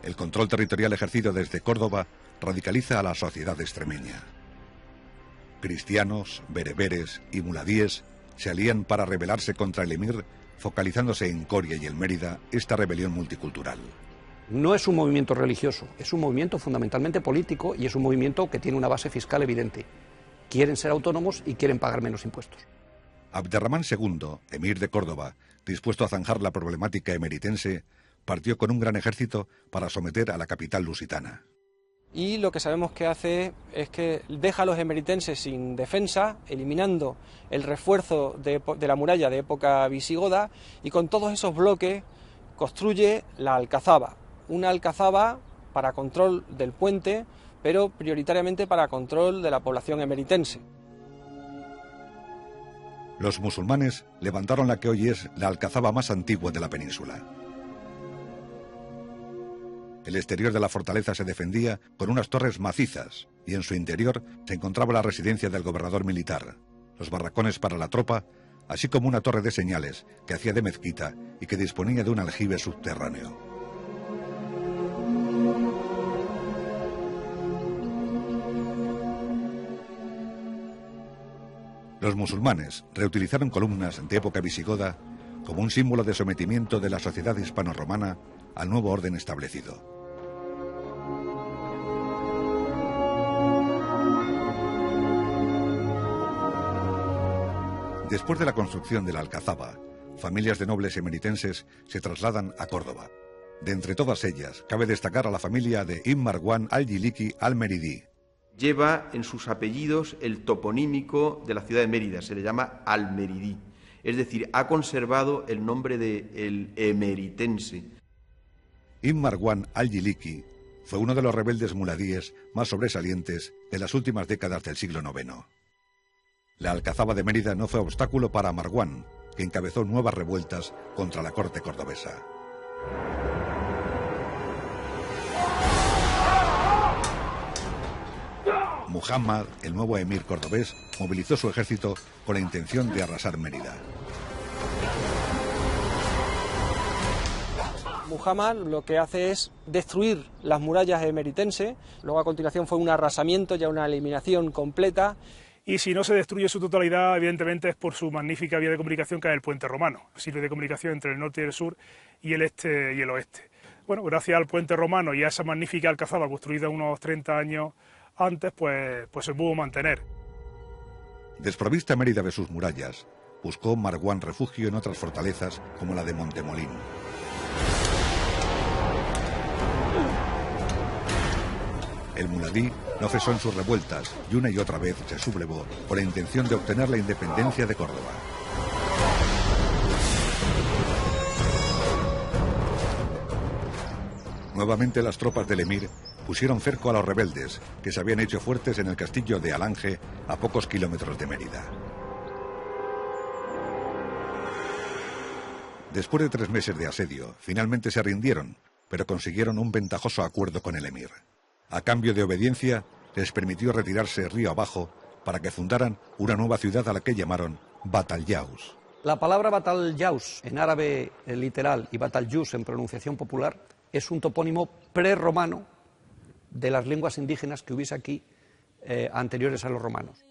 Speaker 1: El control territorial ejercido desde Córdoba radicaliza a la sociedad extremeña. Cristianos, bereberes y muladíes se alían para rebelarse contra el emir, focalizándose en Coria y en Mérida esta rebelión multicultural.
Speaker 19: No es un movimiento religioso, es un movimiento fundamentalmente político y es un movimiento que tiene una base fiscal evidente. Quieren ser autónomos y quieren pagar menos impuestos.
Speaker 1: Abderramán II, emir de Córdoba, dispuesto a zanjar la problemática emeritense, partió con un gran ejército para someter a la capital lusitana.
Speaker 14: Y lo que sabemos que hace es que deja a los emeritenses sin defensa, eliminando el refuerzo de la muralla de época visigoda, y con todos esos bloques construye la alcazaba. Una alcazaba para control del puente, pero prioritariamente para control de la población emeritense.
Speaker 1: Los musulmanes levantaron la que hoy es la alcazaba más antigua de la península. El exterior de la fortaleza se defendía con unas torres macizas y en su interior se encontraba la residencia del gobernador militar, los barracones para la tropa, así como una torre de señales que hacía de mezquita y que disponía de un aljibe subterráneo. Los musulmanes reutilizaron columnas de época visigoda como un símbolo de sometimiento de la sociedad hispano-romana al nuevo orden establecido. Después de la construcción de la alcazaba, familias de nobles emeritenses se trasladan a Córdoba. De entre todas ellas, cabe destacar a la familia de Ibn Marwan al-Yiliki al-Meridi.
Speaker 21: Lleva en sus apellidos el toponímico de la ciudad de Mérida, se le llama al-Meridí, es decir, ha conservado el nombre de el emeritense.
Speaker 1: Ibn Marwan al-Yiliki Fue uno de los rebeldes muladíes más sobresalientes de las últimas décadas del siglo IX. La Alcazaba de Mérida no fue obstáculo para Marwán, que encabezó nuevas revueltas contra la corte cordobesa. Muhammad, el nuevo emir cordobés, movilizó su ejército con la intención de arrasar Mérida.
Speaker 6: Muhammad lo que hace es destruir las murallas emeritenses, luego a continuación fue un arrasamiento, ya una eliminación completa.
Speaker 20: Y si no se destruye su totalidad, evidentemente es por su magnífica vía de comunicación que es el puente romano. Sirve de comunicación entre el norte y el sur y el este y el oeste. Bueno, gracias al puente romano y a esa magnífica alcazaba construida unos 30 años antes, pues se pudo mantener.
Speaker 1: Desprovista Mérida de sus murallas, buscó Marwán refugio en otras fortalezas como la de Montemolín. El muladí no cesó en sus revueltas y una y otra vez se sublevó con la intención de obtener la independencia de Córdoba. Nuevamente las tropas del emir pusieron cerco a los rebeldes, que se habían hecho fuertes en el castillo de Alange, a pocos kilómetros de Mérida. Después de 3 meses de asedio, finalmente se rindieron, pero consiguieron un ventajoso acuerdo con el emir. A cambio de obediencia, les permitió retirarse río abajo para que fundaran una nueva ciudad a la que llamaron Batalyaus.
Speaker 19: La palabra Batalyaus, en árabe literal, y Batalyus en pronunciación popular, es un topónimo prerromano de las lenguas indígenas que hubiese aquí anteriores a los romanos.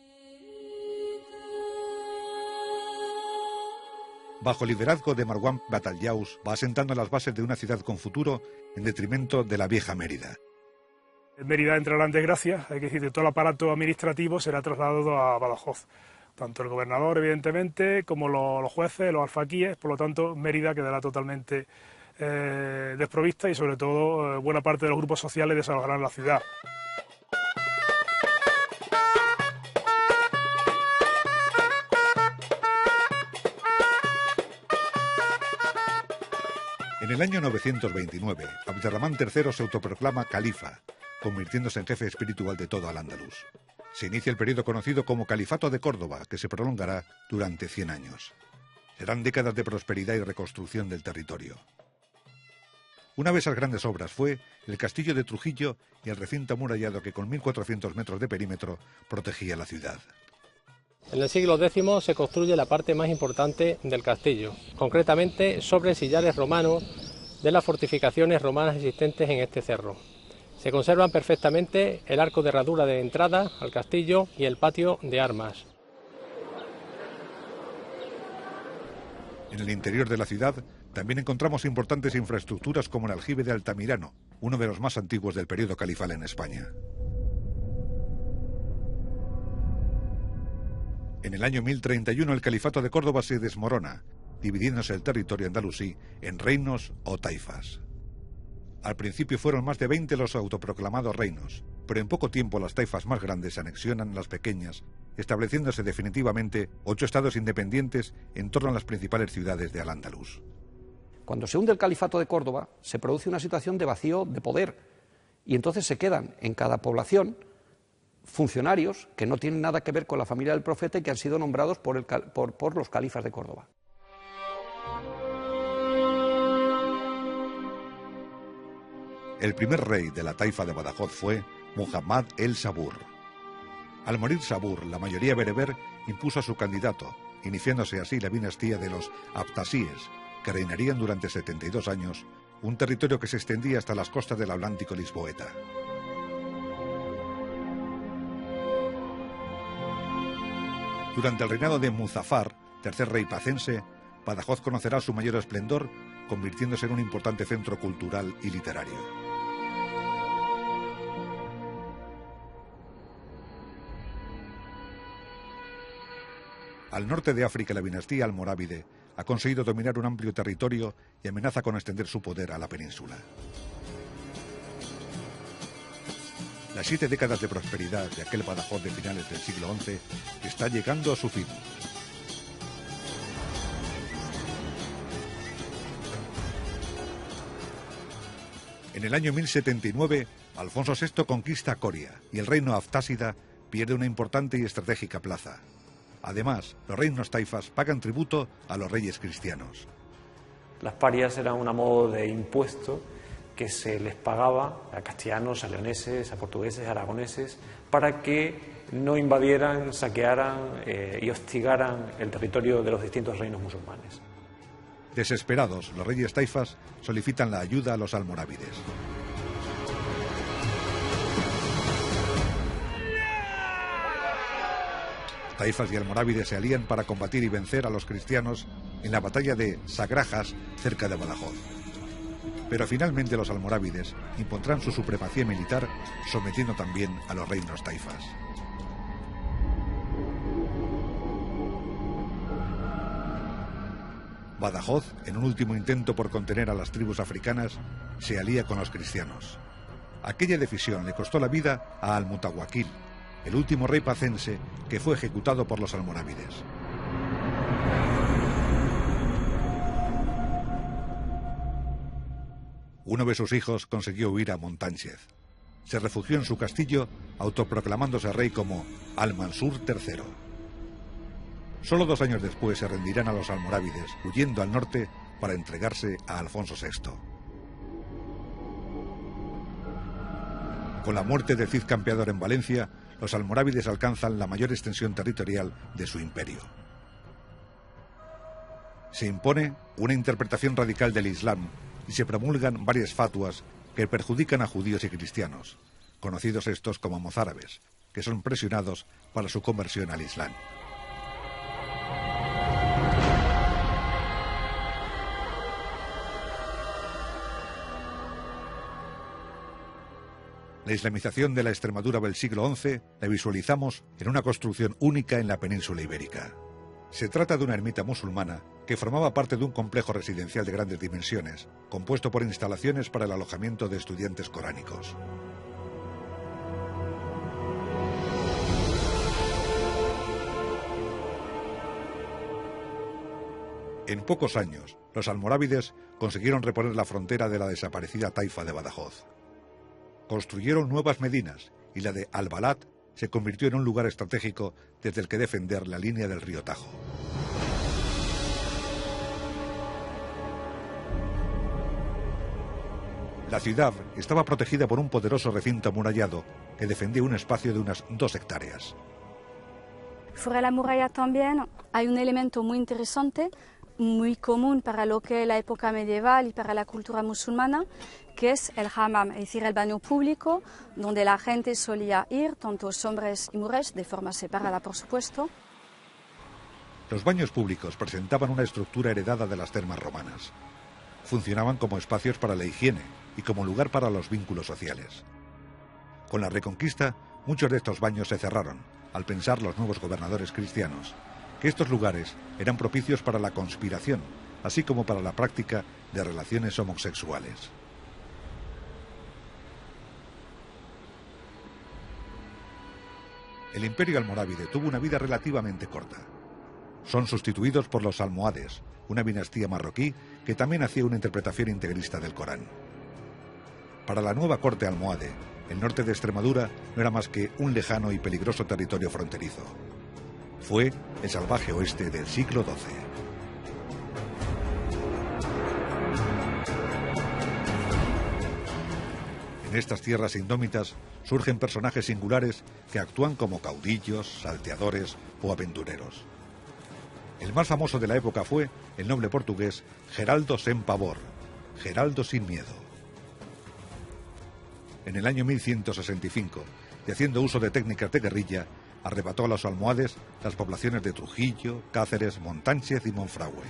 Speaker 1: Bajo liderazgo de Marwán, Batalyaus va asentando las bases de una ciudad con futuro en detrimento de la vieja Mérida.
Speaker 20: Mérida entrará en desgracia, hay que decir que todo el aparato administrativo será trasladado a Badajoz. Tanto el gobernador, evidentemente, como los jueces, los alfaquíes, por lo tanto Mérida quedará totalmente desprovista y sobre todo buena parte de los grupos sociales desalojarán la ciudad.
Speaker 1: En el año 929, Abderramán III se autoproclama califa, convirtiéndose en jefe espiritual de todo Al-Ándalus. Se inicia el periodo conocido como Califato de Córdoba, que se prolongará durante 100 años. Serán décadas de prosperidad y reconstrucción del territorio. Una de esas grandes obras fue el castillo de Trujillo y el recinto amurallado que con 1.400 metros de perímetro protegía la ciudad.
Speaker 2: En el siglo X se construye la parte más importante del castillo, concretamente sobre sillares romanos de las fortificaciones romanas existentes en este cerro. Se conservan perfectamente el arco de herradura de entrada al castillo y el patio de armas.
Speaker 1: En el interior de la ciudad también encontramos importantes infraestructuras como el aljibe de Altamirano, uno de los más antiguos del periodo califal en España. En el año 1031 el califato de Córdoba se desmorona, dividiéndose el territorio andalusí en reinos o taifas. Al principio fueron más de 20 los autoproclamados reinos, pero en poco tiempo las taifas más grandes anexionan las pequeñas, estableciéndose definitivamente 8 estados independientes en torno a las principales ciudades de Al-Ándalus.
Speaker 19: Cuando se hunde el califato de Córdoba, se produce una situación de vacío de poder, y entonces se quedan en cada población funcionarios que no tienen nada que ver con la familia del profeta y que han sido nombrados por los califas de Córdoba.
Speaker 1: El primer rey de la taifa de Badajoz fue Muhammad el-Sabur. Al morir Sabur, la mayoría bereber impuso a su candidato, iniciándose así la dinastía de los Abtasíes, que reinarían durante 72 años, un territorio que se extendía hasta las costas del Atlántico lisboeta. Durante el reinado de Muzafar, tercer rey pacense, Badajoz conocerá su mayor esplendor, convirtiéndose en un importante centro cultural y literario. Al norte de África, la dinastía almorávide ha conseguido dominar un amplio territorio y amenaza con extender su poder a la península. Las 7 décadas de prosperidad de aquel Badajoz de finales del siglo XI está llegando a su fin. En En el año 1079, Alfonso VI conquista Coria y el reino aftásida pierde una importante y estratégica plaza. Además, los reinos taifas pagan tributo a los reyes cristianos.
Speaker 3: Las parias eran una modo de impuesto que se les pagaba a castellanos, a leoneses, a portugueses, a aragoneses, para que no invadieran, saquearan y hostigaran el territorio de los distintos reinos musulmanes.
Speaker 1: Desesperados, los reyes taifas solicitan la ayuda a los almorávides. Taifas y almorávides se alían para combatir y vencer a los cristianos en la batalla de Sagrajas, cerca de Badajoz. Pero finalmente los almorávides impondrán su supremacía militar, sometiendo también a los reinos taifas. Badajoz, en un último intento por contener a las tribus africanas, se alía con los cristianos. Aquella decisión le costó la vida a Al-Mutawakkil, el último rey pacense que fue ejecutado por los almorávides. Uno de sus hijos consiguió huir a Montánchez. Se refugió en su castillo, autoproclamándose rey como Al-Mansur III. Solo 2 años después se rendirán a los almorávides, huyendo al norte para entregarse a Alfonso VI. Con la muerte del Cid Campeador en Valencia, los almorávides alcanzan la mayor extensión territorial de su imperio. Se impone una interpretación radical del Islam y se promulgan varias fatuas que perjudican a judíos y cristianos, conocidos estos como mozárabes, que son presionados para su conversión al Islam. La islamización de la Extremadura del siglo XI la visualizamos en una construcción única en la península ibérica. Se trata de una ermita musulmana que formaba parte de un complejo residencial de grandes dimensiones, compuesto por instalaciones para el alojamiento de estudiantes coránicos. En pocos años, los almorávides consiguieron reponer la frontera de la desaparecida taifa de Badajoz. Construyeron nuevas medinas y la de Albalat se convirtió en un lugar estratégico desde el que defender la línea del río Tajo. La ciudad estaba protegida por un poderoso recinto amurallado que defendía un espacio de unas 2 hectáreas.
Speaker 22: Fuera de la muralla también hay un elemento muy interesante, muy común para lo que es la época medieval y para la cultura musulmana, que es el hammam, es decir, el baño público, donde la gente solía ir, tanto hombres y mujeres, de forma separada, por supuesto.
Speaker 1: Los baños públicos presentaban una estructura heredada de las termas romanas. Funcionaban como espacios para la higiene y como lugar para los vínculos sociales. Con la Reconquista, muchos de estos baños se cerraron, al pensar los nuevos gobernadores cristianos que estos lugares eran propicios para la conspiración, así como para la práctica de relaciones homosexuales. El imperio almorávide tuvo una vida relativamente corta. Son sustituidos por los almohades, una dinastía marroquí que también hacía una interpretación integrista del Corán. Para la nueva corte almohade, el norte de Extremadura no era más que un lejano y peligroso territorio fronterizo. Fue el salvaje oeste del siglo XII. En estas tierras indómitas surgen personajes singulares que actúan como caudillos, salteadores o aventureros. El más famoso de la época fue el noble portugués Geraldo Sem Pavor, Geraldo sin miedo. En el año 1165, y haciendo uso de técnicas de guerrilla, arrebató a los almohades las poblaciones de Trujillo, Cáceres, Montánchez y Monfragüe.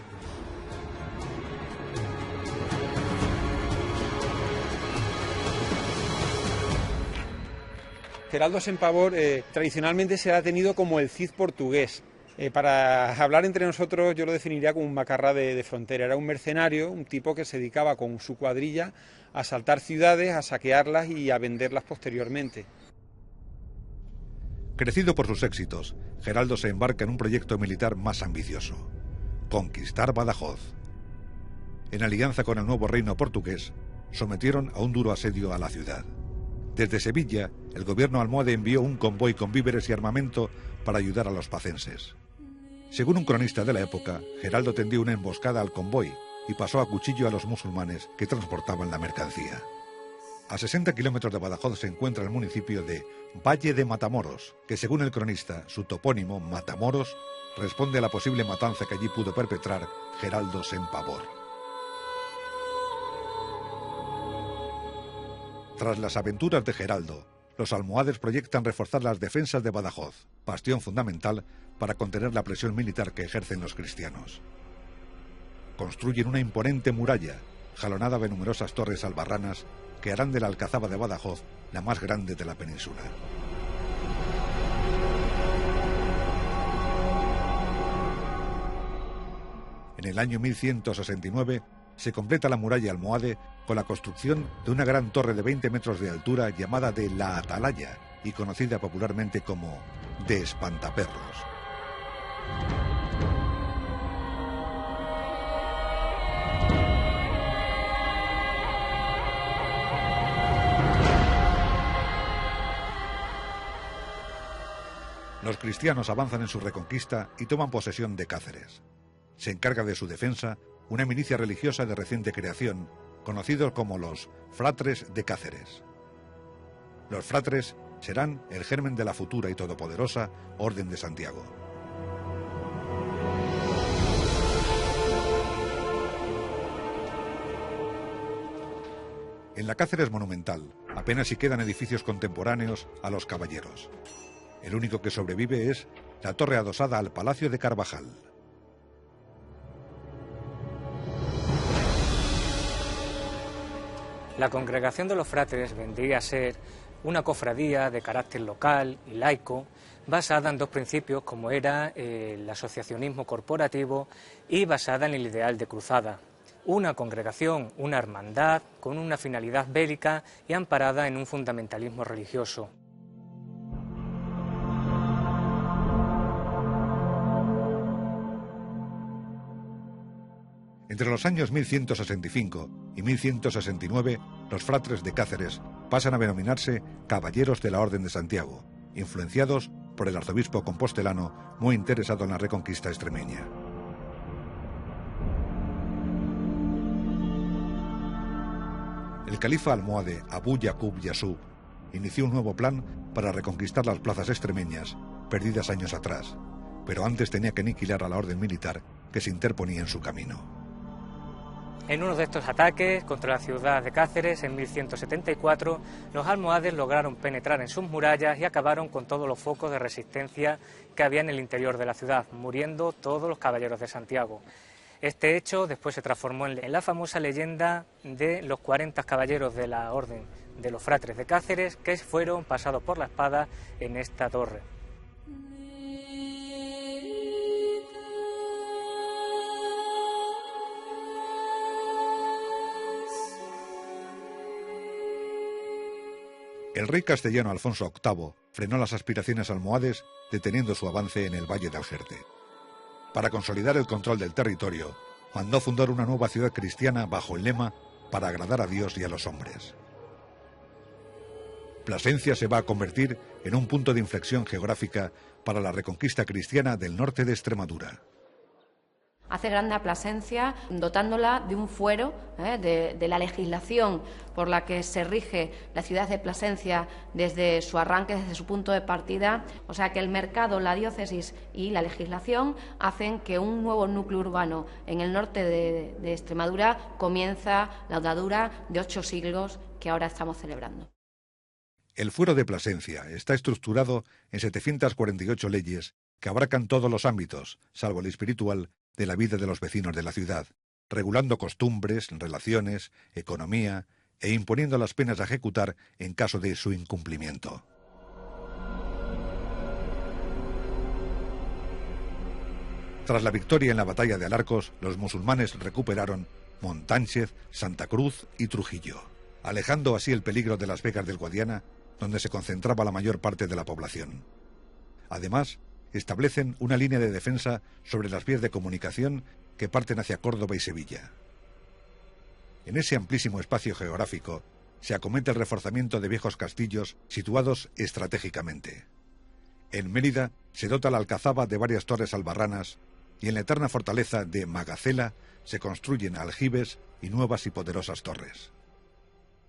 Speaker 23: Geraldo Sem Pavor tradicionalmente se ha tenido como el Cid portugués. Para hablar entre nosotros yo lo definiría como un macarrá de frontera. Era un mercenario, un tipo que se dedicaba con su cuadrilla a asaltar ciudades, a saquearlas y a venderlas posteriormente.
Speaker 1: Crecido por sus éxitos, Geraldo se embarca en un proyecto militar más ambicioso: conquistar Badajoz. En alianza con el nuevo reino portugués, sometieron a un duro asedio a la ciudad. Desde Sevilla, el gobierno almohade envió un convoy con víveres y armamento para ayudar a los pacenses. Según un cronista de la época, Geraldo tendió una emboscada al convoy y pasó a cuchillo a los musulmanes que transportaban la mercancía. A 60 kilómetros de Badajoz se encuentra el municipio de Valle de Matamoros, que según el cronista, su topónimo, Matamoros, responde a la posible matanza que allí pudo perpetrar Geraldo Sempavor. Tras las aventuras de Geraldo, los almohades proyectan reforzar las defensas de Badajoz, bastión fundamental para contener la presión militar que ejercen los cristianos. Construyen una imponente muralla, jalonada de numerosas torres albarranas, que harán de la Alcazaba de Badajoz la más grande de la península. En el año 1169 se completa la muralla almohade con la construcción de una gran torre de 20 metros de altura llamada de la Atalaya y conocida popularmente como de Espantaperros. Los cristianos avanzan en su reconquista y toman posesión de Cáceres. Se encarga de su defensa una milicia religiosa de reciente creación, conocidos como los Fratres de Cáceres. Los Fratres serán el germen de la futura y todopoderosa Orden de Santiago. En la Cáceres monumental apenas si quedan edificios contemporáneos a los caballeros. El único que sobrevive es la torre adosada al Palacio de Carvajal.
Speaker 4: La Congregación de los Fratres vendría a ser una cofradía de carácter local y laico, basada en dos principios como era el asociacionismo corporativo y basada en el ideal de cruzada. Una congregación, una hermandad con una finalidad bélica y amparada en un fundamentalismo religioso.
Speaker 1: Entre los años 1165 y 1169, los Fratres de Cáceres pasan a denominarse Caballeros de la Orden de Santiago, influenciados por el arzobispo compostelano muy interesado en la reconquista extremeña. El califa almohade Abu Yaqub Yasub inició un nuevo plan para reconquistar las plazas extremeñas perdidas años atrás, pero antes tenía que aniquilar a la orden militar que se interponía en su camino.
Speaker 4: En uno de estos ataques contra la ciudad de Cáceres en 1174, los almohades lograron penetrar en sus murallas y acabaron con todos los focos de resistencia que había en el interior de la ciudad, muriendo todos los caballeros de Santiago. Este hecho después se transformó en la famosa leyenda de los 40 caballeros de la Orden de los Fratres de Cáceres que fueron pasados por la espada en esta torre.
Speaker 1: El rey castellano Alfonso VIII frenó las aspiraciones almohades deteniendo su avance en el Valle de Auserte. Para consolidar el control del territorio, mandó fundar una nueva ciudad cristiana bajo el lema «Para agradar a Dios y a los hombres». Plasencia se va a convertir en un punto de inflexión geográfica para la reconquista cristiana del norte de Extremadura.
Speaker 5: Hace grande a Plasencia dotándola de un fuero de la legislación por la que se rige la ciudad de Plasencia desde su arranque, desde su punto de partida. O sea que el mercado, la diócesis y la legislación hacen que un nuevo núcleo urbano en el norte de Extremadura comienza la andadura de 8 siglos que ahora estamos celebrando.
Speaker 1: El fuero de Plasencia está estructurado en 748 leyes que abarcan todos los ámbitos, salvo el espiritual, de la vida de los vecinos de la ciudad, regulando costumbres, relaciones, economía e imponiendo las penas a ejecutar en caso de su incumplimiento. Tras la victoria en la batalla de Alarcos, los musulmanes recuperaron Montánchez, Santa Cruz y Trujillo, alejando así el peligro de las Vegas del Guadiana, donde se concentraba la mayor parte de la población. Además, establecen una línea de defensa sobre las vías de comunicación que parten hacia Córdoba y Sevilla. En ese amplísimo espacio geográfico se acomete el reforzamiento de viejos castillos situados estratégicamente. En Mérida se dota la alcazaba de varias torres albarranas y en la eterna fortaleza de Magacela se construyen aljibes y nuevas y poderosas torres.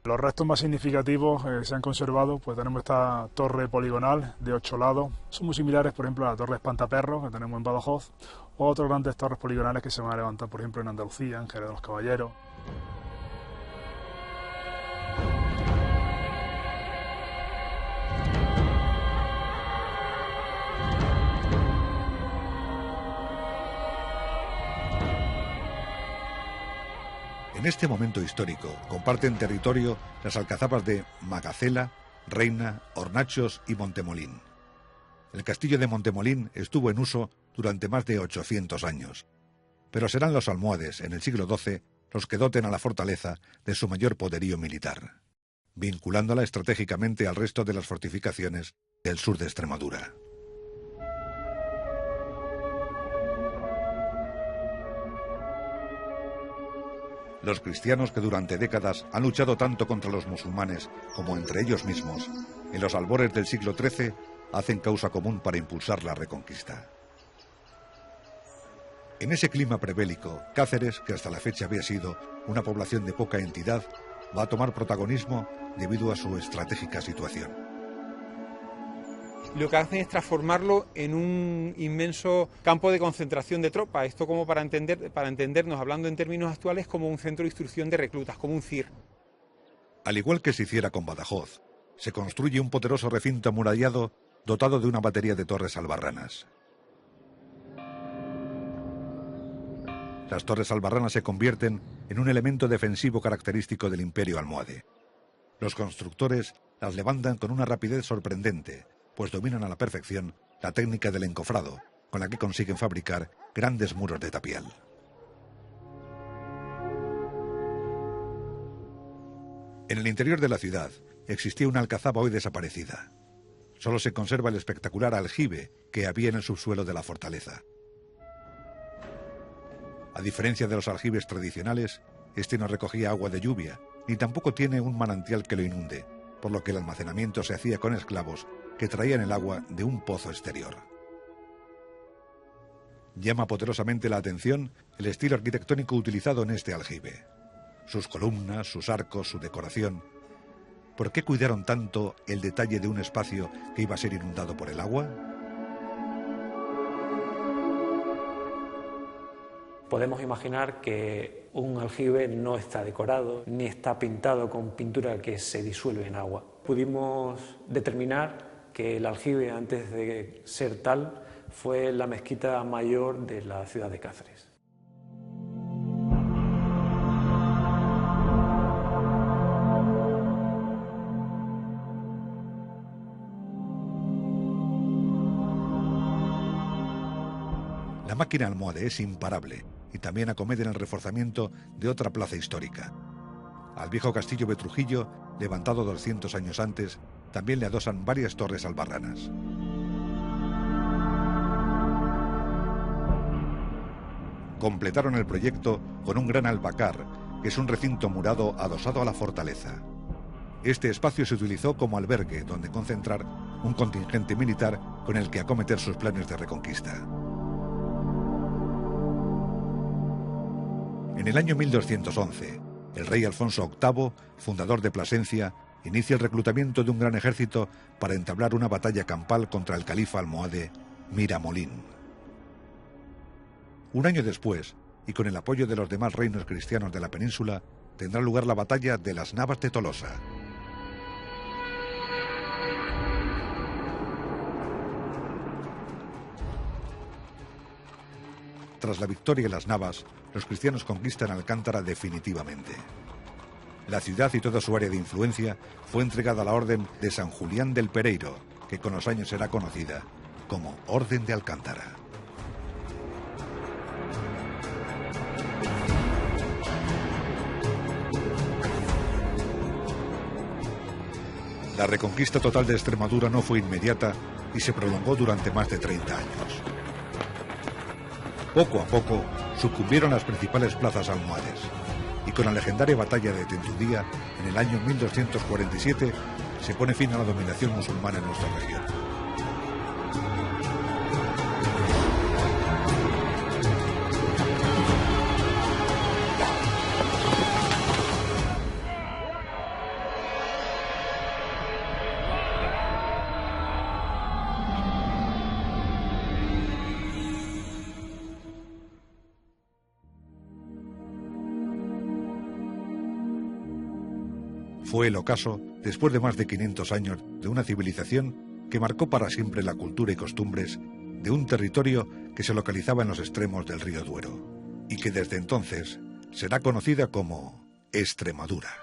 Speaker 20: Los restos más significativos se han conservado, pues tenemos esta torre poligonal de 8 lados. Son muy similares, por ejemplo, a la torre Espantaperros que tenemos en Badajoz, o otras grandes torres poligonales que se van a levantar, por ejemplo, en Andalucía, en Jerez de los Caballeros.
Speaker 1: En este momento histórico comparten territorio las alcazapas de Magacela, Reina, Hornachos y Montemolín. El castillo de Montemolín estuvo en uso durante más de 800 años, pero serán los almohades en el siglo XII los que doten a la fortaleza de su mayor poderío militar, vinculándola estratégicamente al resto de las fortificaciones del sur de Extremadura. Los cristianos que durante décadas han luchado tanto contra los musulmanes como entre ellos mismos, en los albores del siglo XIII hacen causa común para impulsar la reconquista. En ese clima prebélico, Cáceres, que hasta la fecha había sido una población de poca entidad, va a tomar protagonismo debido a su estratégica situación.
Speaker 23: Lo que hacen es transformarlo en un inmenso campo de concentración de tropas. Esto como para entendernos, hablando en términos actuales, como un centro de instrucción de reclutas, como un CIR.
Speaker 1: Al igual que se hiciera con Badajoz, se construye un poderoso recinto amurallado dotado de una batería de torres albarranas. Las torres albarranas se convierten en un elemento defensivo característico del imperio almohade. Los constructores las levantan con una rapidez sorprendente, pues dominan a la perfección la técnica del encofrado, con la que consiguen fabricar grandes muros de tapial. En el interior de la ciudad existía una alcazaba hoy desaparecida. Solo se conserva el espectacular aljibe que había en el subsuelo de la fortaleza. A diferencia de los aljibes tradicionales, este no recogía agua de lluvia, ni tampoco tiene un manantial que lo inunde, por lo que el almacenamiento se hacía con esclavos que traían el agua de un pozo exterior. Llama poderosamente la atención el estilo arquitectónico utilizado en este aljibe. Sus columnas, sus arcos, su decoración. ¿Por qué cuidaron tanto el detalle de un espacio que iba a ser inundado por el agua?
Speaker 3: Podemos imaginar que un aljibe no está decorado ni está pintado con pintura que se disuelve en agua. Pudimos determinar que el aljibe, antes de ser tal, fue la mezquita mayor de la ciudad de Cáceres.
Speaker 1: La máquina almohade es imparable y también acomete en el reforzamiento de otra plaza histórica. Al viejo castillo de Trujillo, levantado 200 años antes, también le adosan varias torres albarranas. Completaron el proyecto con un gran albacar, que es un recinto murado adosado a la fortaleza. Este espacio se utilizó como albergue donde concentrar un contingente militar con el que acometer sus planes de reconquista. En el año 1211, el rey Alfonso VIII, fundador de Plasencia, inicia el reclutamiento de un gran ejército para entablar una batalla campal contra el califa almohade Miramolín. Un año después, y con el apoyo de los demás reinos cristianos de la península, tendrá lugar la batalla de las Navas de Tolosa. Tras la victoria en las Navas, los cristianos conquistan Alcántara definitivamente. La ciudad y toda su área de influencia fue entregada a la Orden de San Julián del Pereiro, que con los años será conocida como Orden de Alcántara. La reconquista total de Extremadura no fue inmediata y se prolongó durante más de 30 años. Poco a poco sucumbieron las principales plazas almohades. y con la legendaria batalla de Tentudía en el año 1247 se pone fin a la dominación musulmana en nuestra región. Fue el ocaso, después de más de 500 años, de una civilización que marcó para siempre la cultura y costumbres de un territorio que se localizaba en los extremos del río Duero y que desde entonces será conocida como Extremadura.